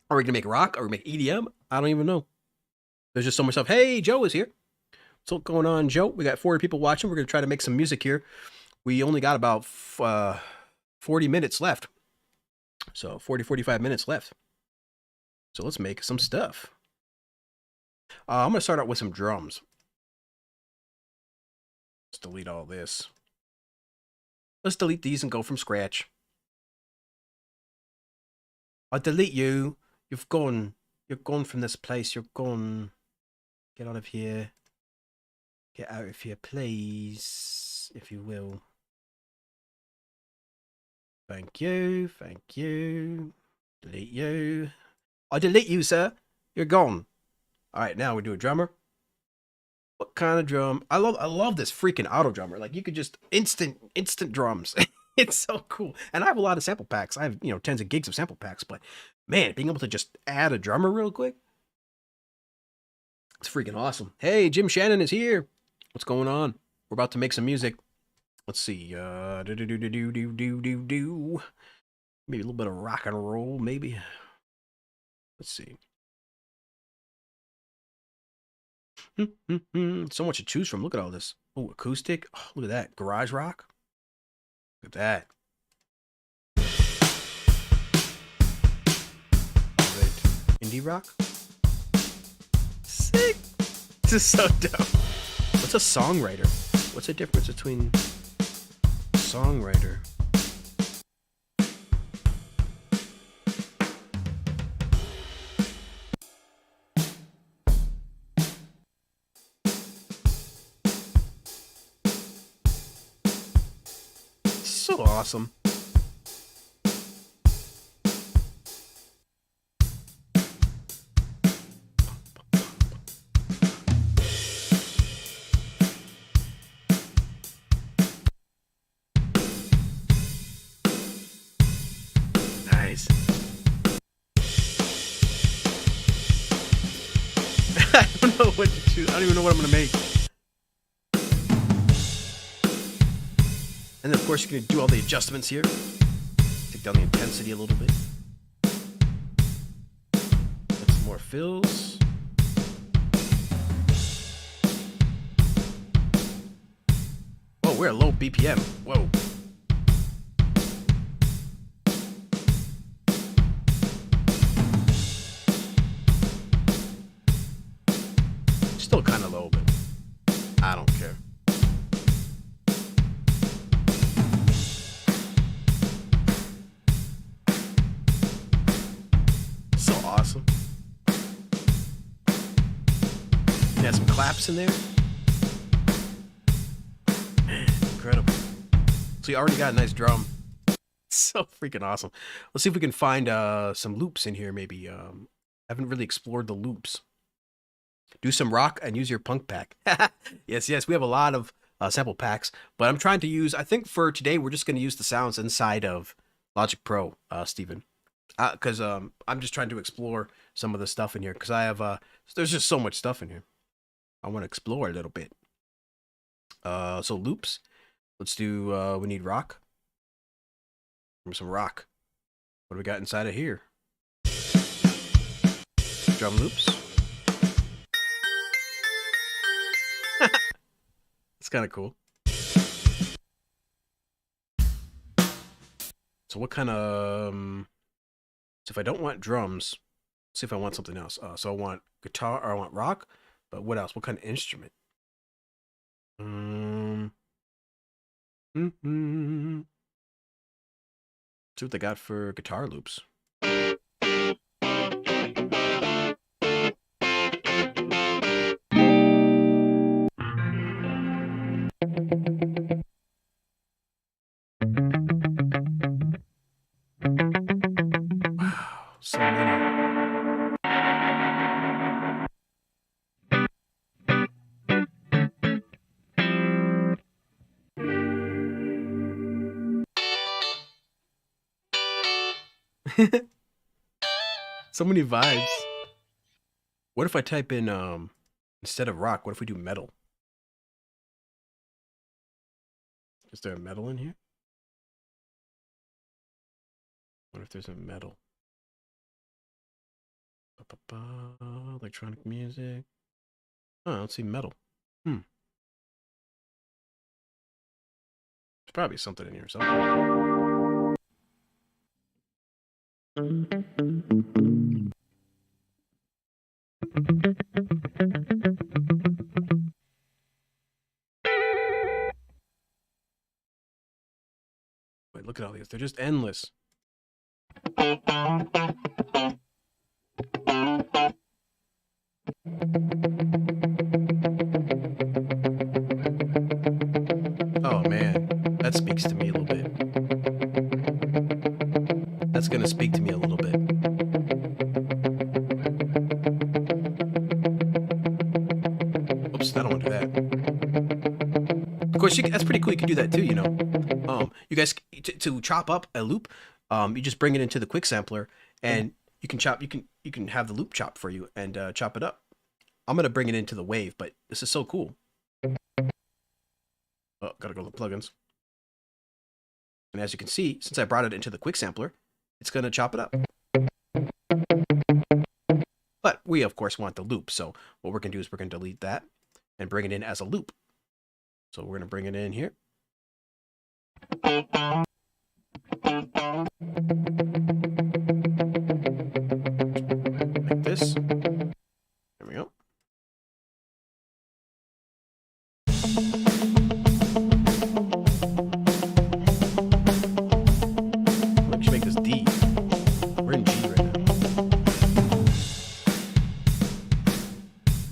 Are we going to make rock? Are we going to make EDM? I don't even know. There's just so much stuff. Hey, Joe is here. What's going on, Joe? We got 40 people watching. We're going to try to make some music here. We only got about 40 minutes left. So 45 minutes left. So let's make some stuff. I'm going to start out with some drums. Let's delete all this. Let's delete these and go from scratch. I delete you. You've gone. You're gone from this place. You're gone. Get out of here. Get out of here, please, if you will. Thank you. Thank you. Delete you. I delete you, sir. You're gone. All right, now we do a drummer. What kind of drum? I love this freaking auto drummer. Like, you could just instant drums. It's so cool. And I have a lot of sample packs. I have, you know, tens of gigs of sample packs, but man, being able to just add a drummer real quick, it's freaking awesome. Hey, Jim Shannon is here. What's going on? We're about to make some music. Let's see. Maybe a little bit of rock and roll, maybe. Let's see. So much to choose from. Look at all this. Oh, acoustic. Oh, look at that. Garage rock. Look at that. Indie rock. Sick. This is so dope. What's a songwriter? What's the difference between songwriter? So awesome. Nice. I don't know what to choose. I don't even know what I'm gonna make. And then, of course, you're going to do all the adjustments here. Take down the intensity a little bit. Get some more fills. Whoa, we're at low BPM. Whoa. Still kind of low, but I don't care. Awesome. You got some claps in there. Man, incredible. So you already got a nice drum. So freaking awesome. Let's see if we can find some loops in here, maybe. I haven't really explored the loops. Do some rock and use your punk pack. Yes, we have a lot of sample packs, but I'm trying to use, I think for today, we're just going to use the sounds inside of Logic Pro, Stephen. Because I'm just trying to explore some of the stuff in here. Because I have, there's just so much stuff in here. I want to explore a little bit. So loops. Let's do, we need rock. Some rock. What do we got inside of here? Drum loops. It's kind of cool. So what kind of... So if I don't want drums, let's see if I want something else. So I want guitar, or I want rock, but what else? What kind of instrument? See what they got for guitar loops. So many. So many vibes. What if I type in, instead of rock, what if we do metal? Is there a metal in here? What if there's a metal? Electronic music. Oh, I don't see metal. There's probably something in here somewhere. Wait, look at all these. They're just endless. Oh man, that speaks to me a little bit. That's gonna speak to me a little bit. Oops, I don't want to do that. Of course, that's pretty cool. You can do that too, you know. You guys, to chop up a loop, you just bring it into the quick sampler, and you can chop. You can have the loop chop for you and chop it up. I'm gonna bring it into the wave, but this is so cool. Oh, gotta go to the plugins. And as you can see, since I brought it into the quick sampler, it's gonna chop it up. But we of course want the loop, so what we're gonna do is we're gonna delete that and bring it in as a loop. So we're gonna bring it in here. Like this. There we go. We should make this D. We're in G right now.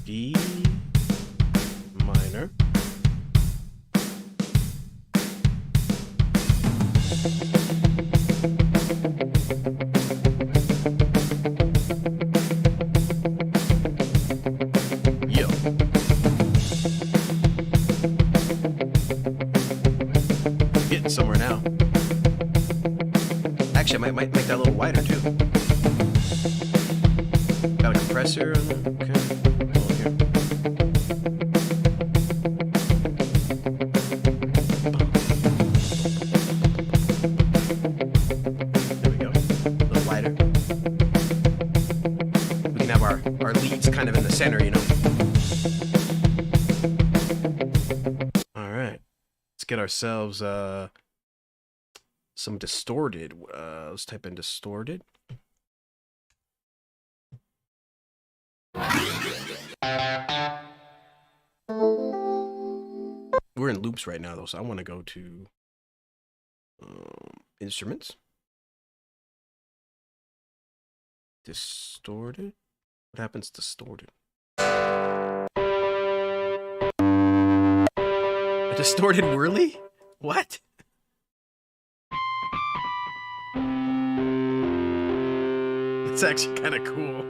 D minor. Yo. Getting somewhere now. Actually, I might make that a little wider too. Got a compressor. Okay. Oh, here. There we go. A little wider. We can have our leads kind of in the center, you know. All right. Let's get ourselves some distorted. Let's type in distorted. We're in loops right now though, so I want to go to instruments. Distorted. What happens distorted? A distorted whirly? What? It's actually kind of cool.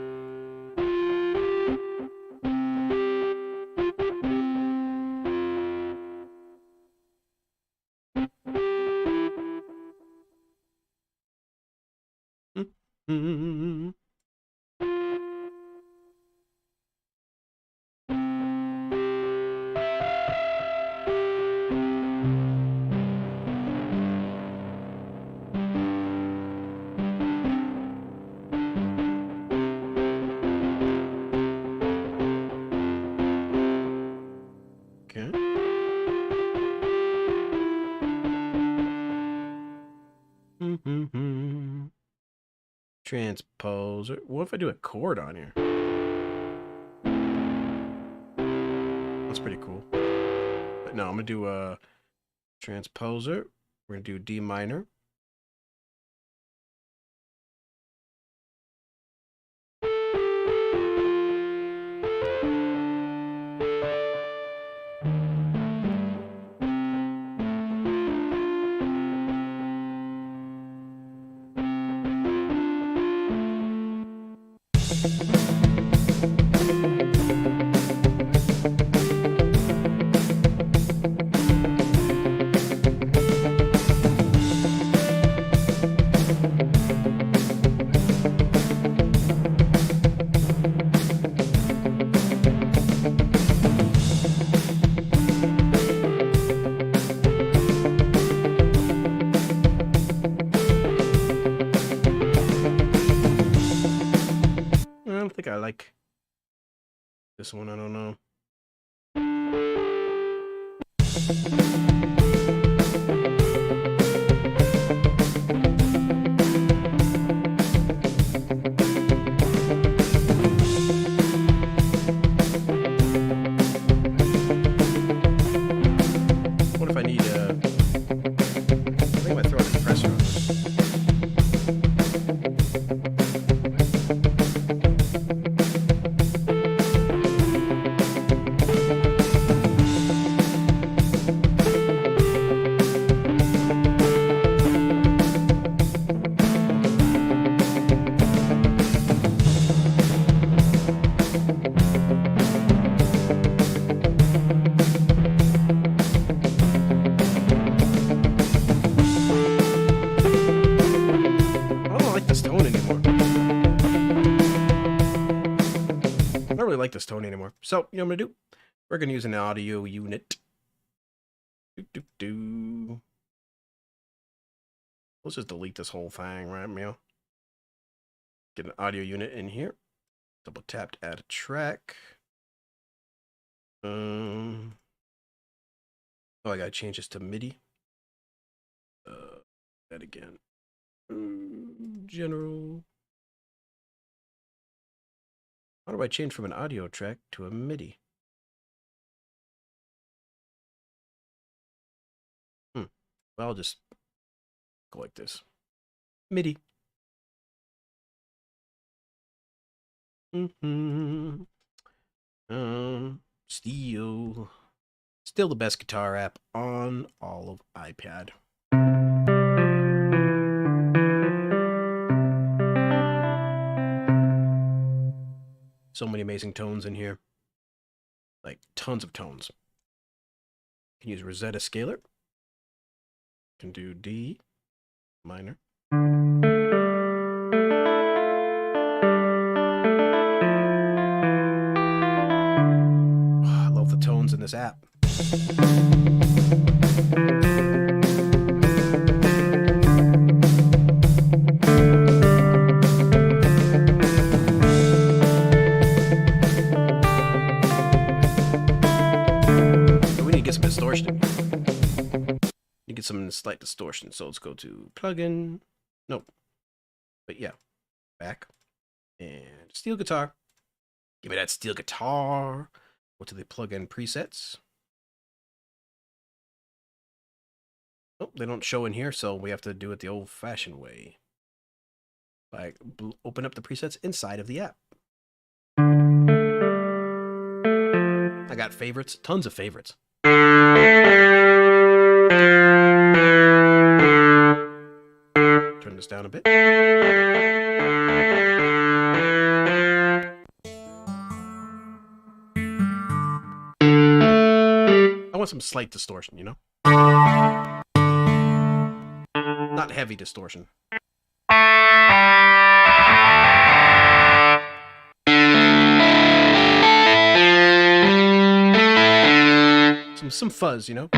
Transposer. What if I do a chord on here? That's pretty cool. But no, I'm gonna do a transposer. We're gonna do D minor. This one, I don't know. What if I need I think I might throw a compressor on this. Like this tone anymore. So, you know what I'm gonna do? We're gonna use an audio unit. Let's just delete this whole thing, right, Meow? Get an audio unit in here. Double tap to add a track. Oh, I gotta change this to MIDI. That again. General. How do I change from an audio track to a MIDI? Well, I'll just go like this. MIDI. Still the best guitar app on all of iPad. So many amazing tones in here. Like tons of tones. Can use Rosetta Scalar. Can do D minor. I love the tones in this app. Get some distortion. You get some slight distortion. So let's go to plugin. Nope. But yeah, back and steel guitar. Give me that steel guitar. Go to the plugin presets. Oh, they don't show in here, so we have to do it the old-fashioned way. By open up the presets inside of the app. I got favorites, tons of favorites. Turn this down a bit. I want some slight distortion, you know? Not heavy distortion. Some fuzz, you know?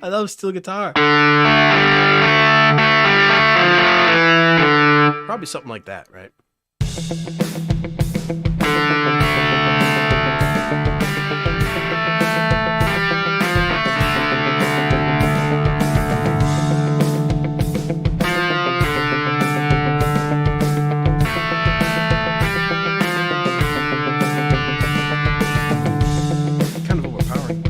I love steel guitar. Probably something like that, right? Kind of overpowering.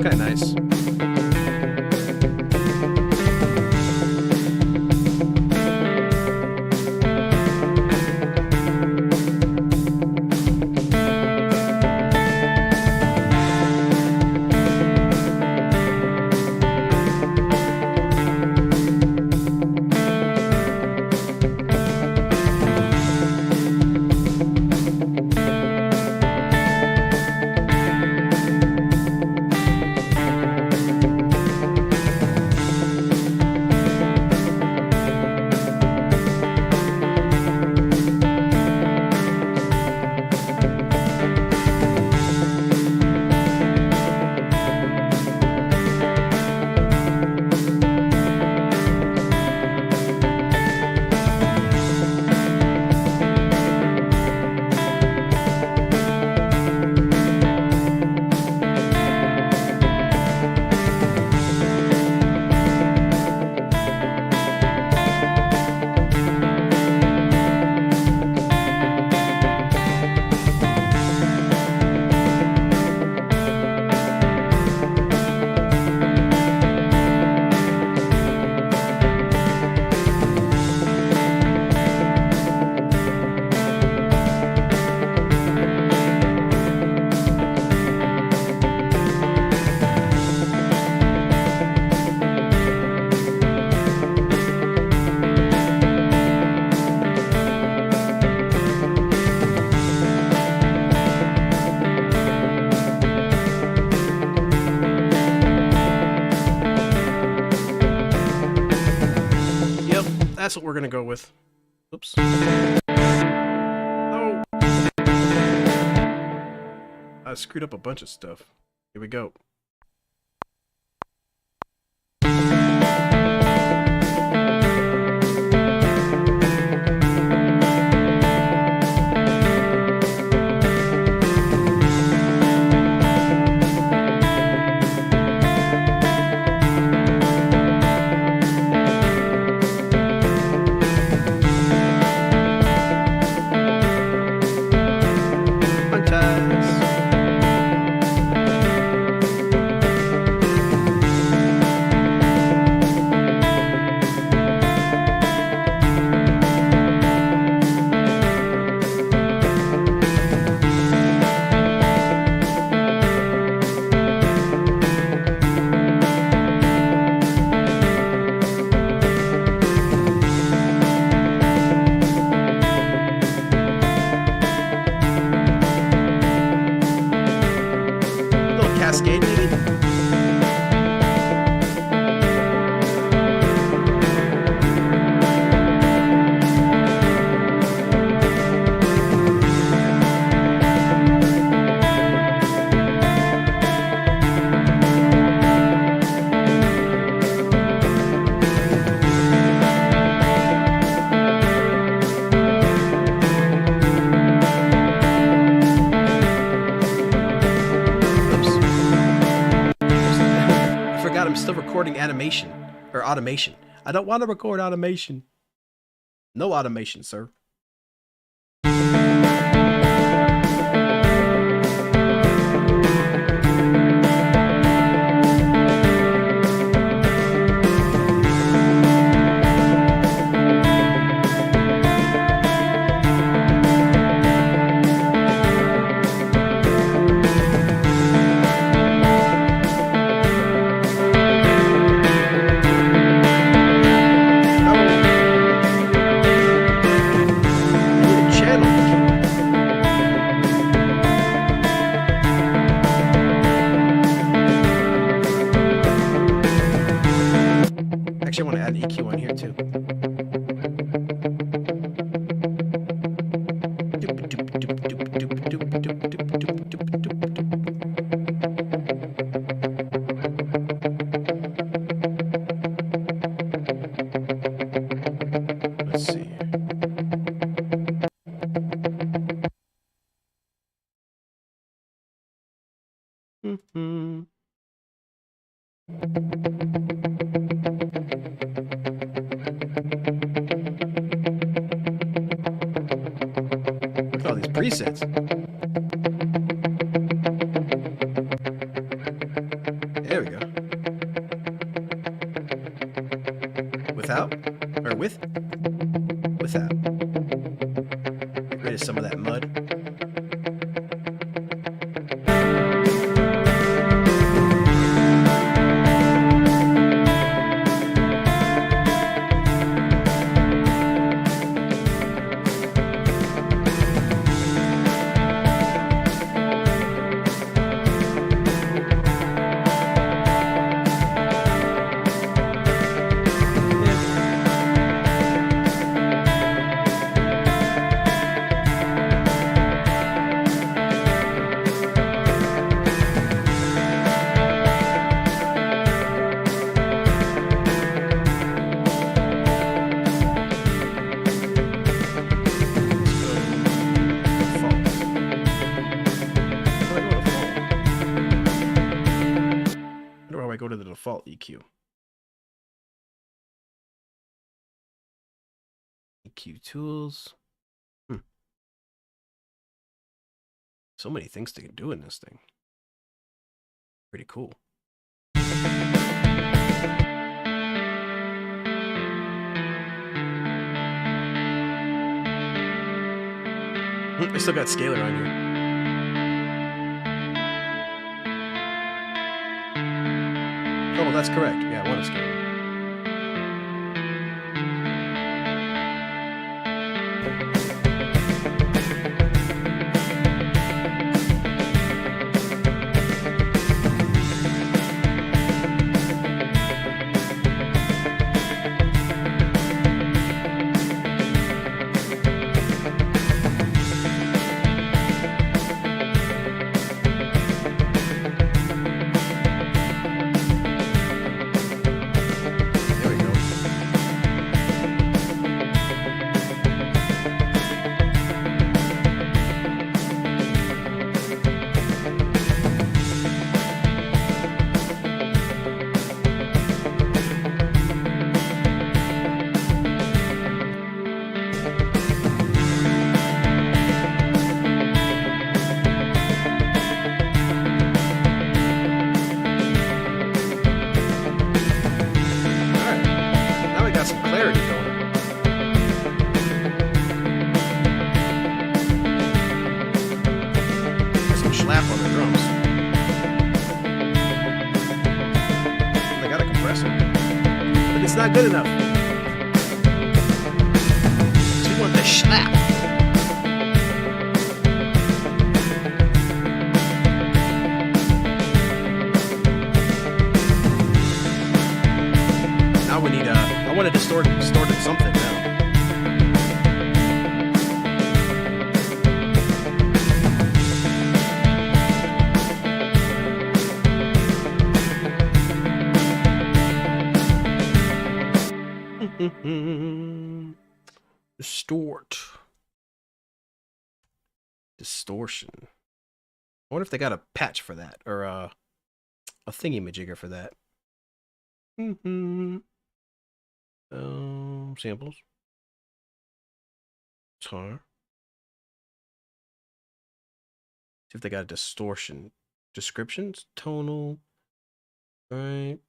kind of nice. That's what we're gonna go with. Oops. Oh. I screwed up a bunch of stuff. Here we go. Cascade maybe? I'm still recording animation or automation. I don't want to record automation. No automation, sir. Actually, I want to add EQ on here too. Let's see. Look at all these presets. There we go. Without? Or with? Without. Get rid of some of that mud. Go to the default EQ. EQ tools. So many things to do in this thing. Pretty cool. I still got Scalar on here. Oh, that's correct. Yeah, I want to Scalar. Not good enough. So we want the slap. Now we need I want to distort something now. Distortion. I wonder if they got a patch for that, or a thingy-majigger for that. Samples. Guitar. See if they got a distortion. Descriptions? Tonal. Right.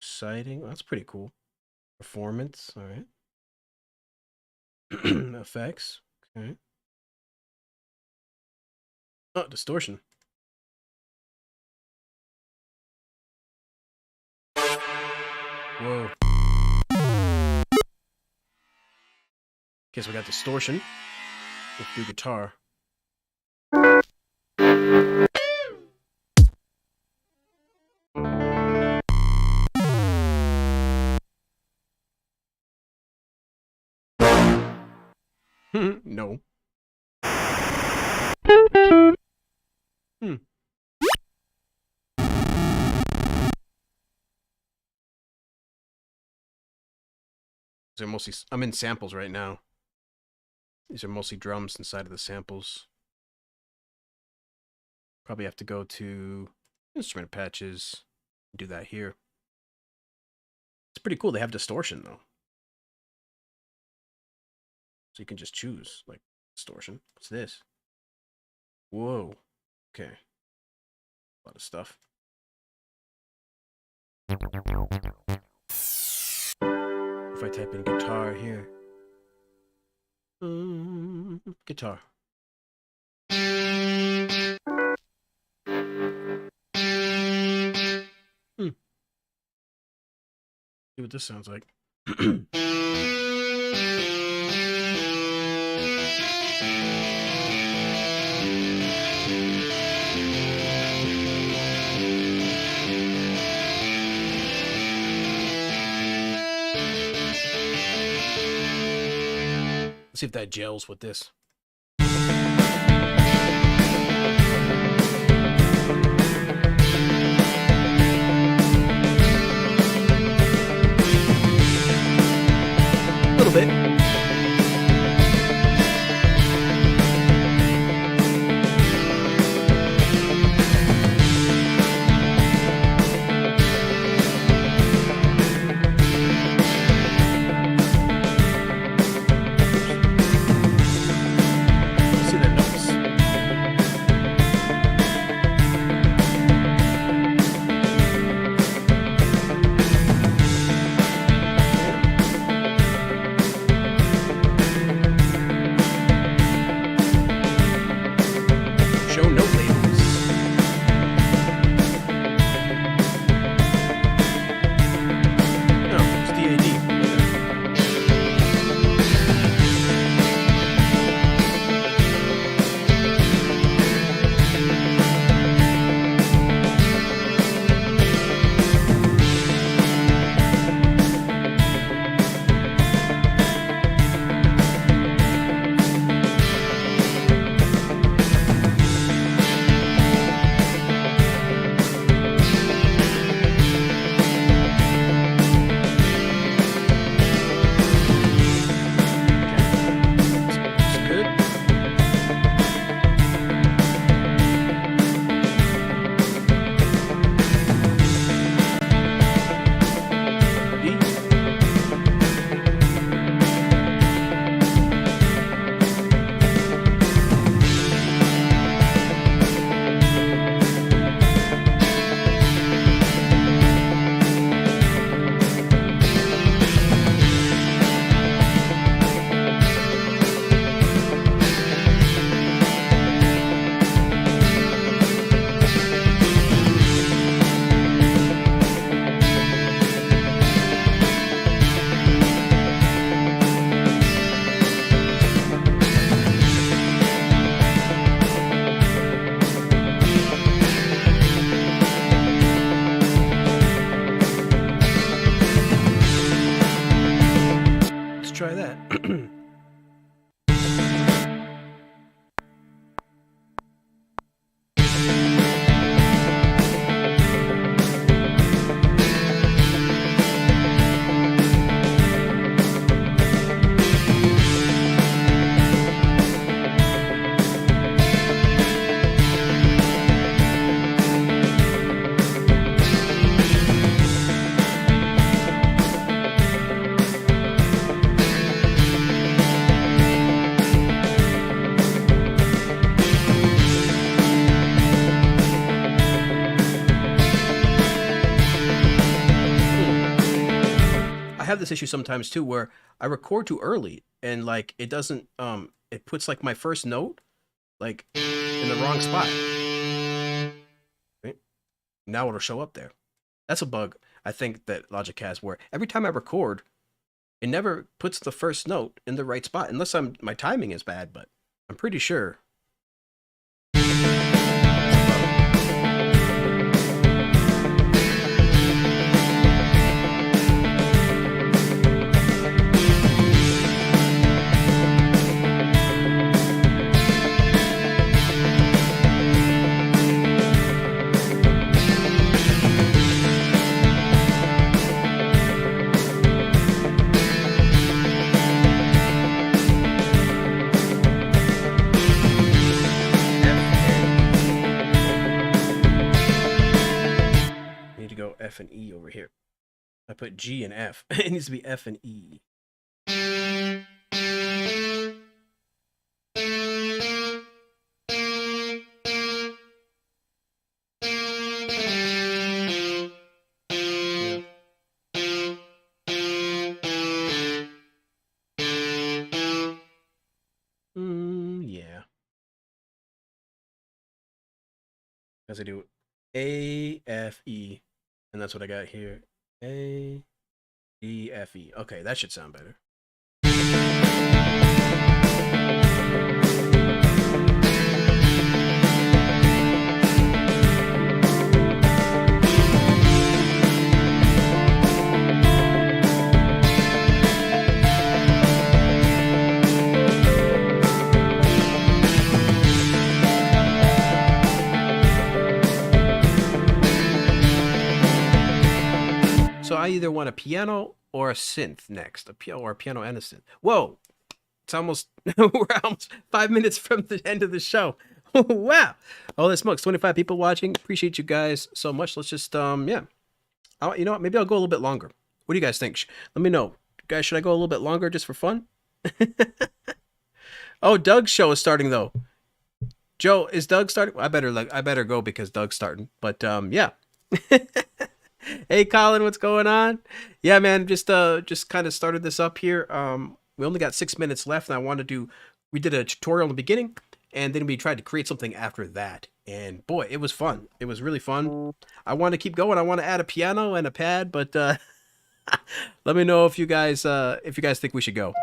Sighting. Oh, that's pretty cool. Performance. All right. Effects. Okay. Oh, distortion. Whoa. Guess we got distortion. Let's do guitar. No. These are mostly, I'm in samples right now. These are mostly drums inside of the samples. Probably have to go to instrument patches, do that here. It's pretty cool. They have distortion though. So you can just choose like distortion. What's this? Whoa. Okay. A lot of stuff. If I type in guitar here. Guitar. See what this sounds like. Let's see if that gels with this. A little bit. Try that. I have this issue sometimes too where I record too early and like it doesn't it puts like my first note like in the wrong spot. Right? Now it'll show up there. That's a bug I think that Logic has where every time I record it never puts the first note in the right spot unless my timing is bad, but I'm pretty sure. F and E over here. I put G and F. It needs to be F and E. As I do A, F, E, and that's what I got here. A, D, F, E. Okay, that should sound better. So I either want a piano or a synth next, a piano and a synth. Whoa, it's almost we're almost 5 minutes from the end of the show. Wow, holy smokes, 25 people watching. Appreciate you guys so much. Let's just yeah, you know what? Maybe I'll go a little bit longer. What do you guys think? Let me know, guys. Should I go a little bit longer just for fun? Oh, Doug's show is starting though. Joe, is Doug starting? I better go because Doug's starting. But yeah. Hey Colin, what's going on? Yeah, man, just kind of started this up here. We only got 6 minutes left, and we did a tutorial in the beginning, and then we tried to create something after that. And boy, it was fun. It was really fun. I want to keep going. I want to add a piano and a pad, but let me know if you guys think we should go.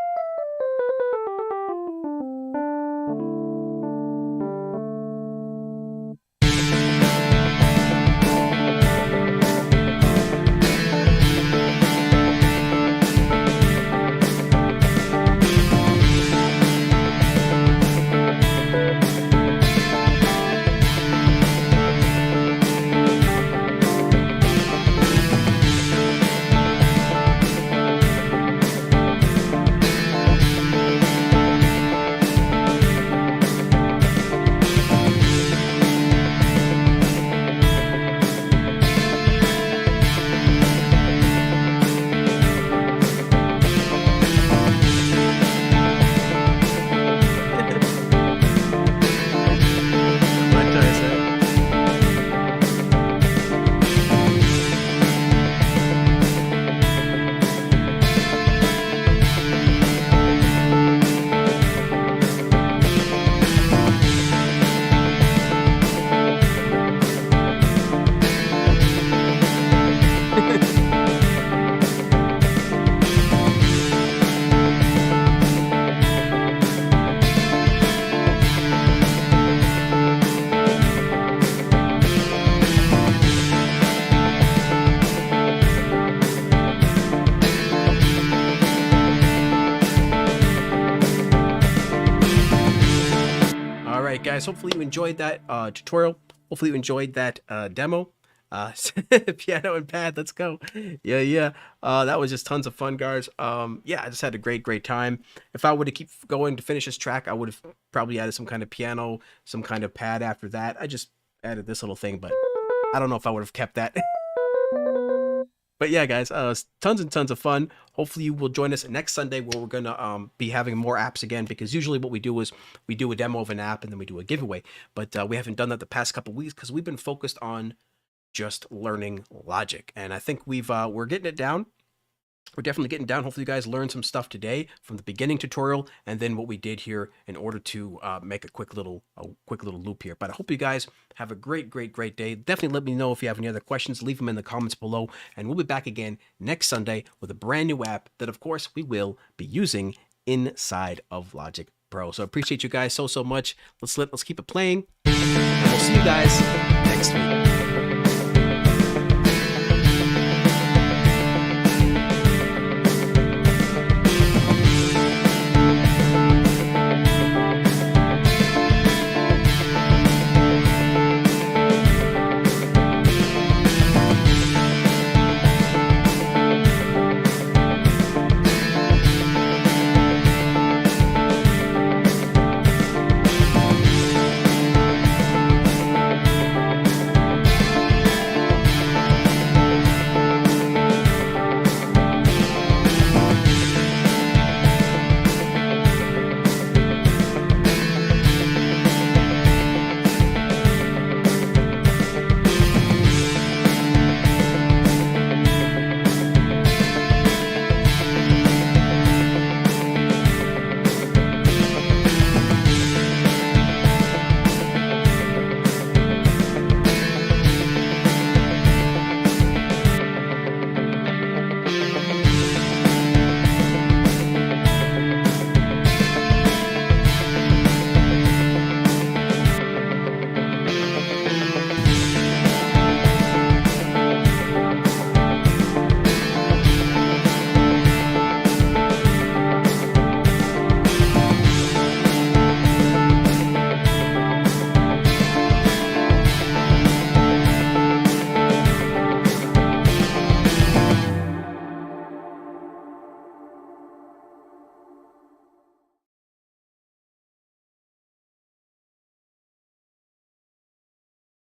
Guys, hopefully you enjoyed that tutorial. Hopefully you enjoyed that demo. Piano and pad, let's go. Yeah. That was just tons of fun, guys. Yeah, I just had a great time. If I were to keep going to finish this track, I would have probably added some kind of piano, some kind of pad after that. I just added this little thing, but I don't know if I would have kept that. But yeah, guys, tons and tons of fun. Hopefully you will join us next Sunday where we're going to be having more apps again, because usually what we do is we do a demo of an app and then we do a giveaway. But we haven't done that the past couple weeks because we've been focused on just learning Logic. And I think we're getting it down. We're definitely getting down. Hopefully you guys learned some stuff today from the beginning tutorial and then what we did here in order to make a quick little loop here. But I hope you guys have a great day. Definitely let me know if you have any other questions. Leave them in the comments below, and we'll be back again next Sunday with a brand new app that, of course, we will be using inside of Logic Pro. So I appreciate you guys so much. Let's keep it playing, and we'll see you guys next week.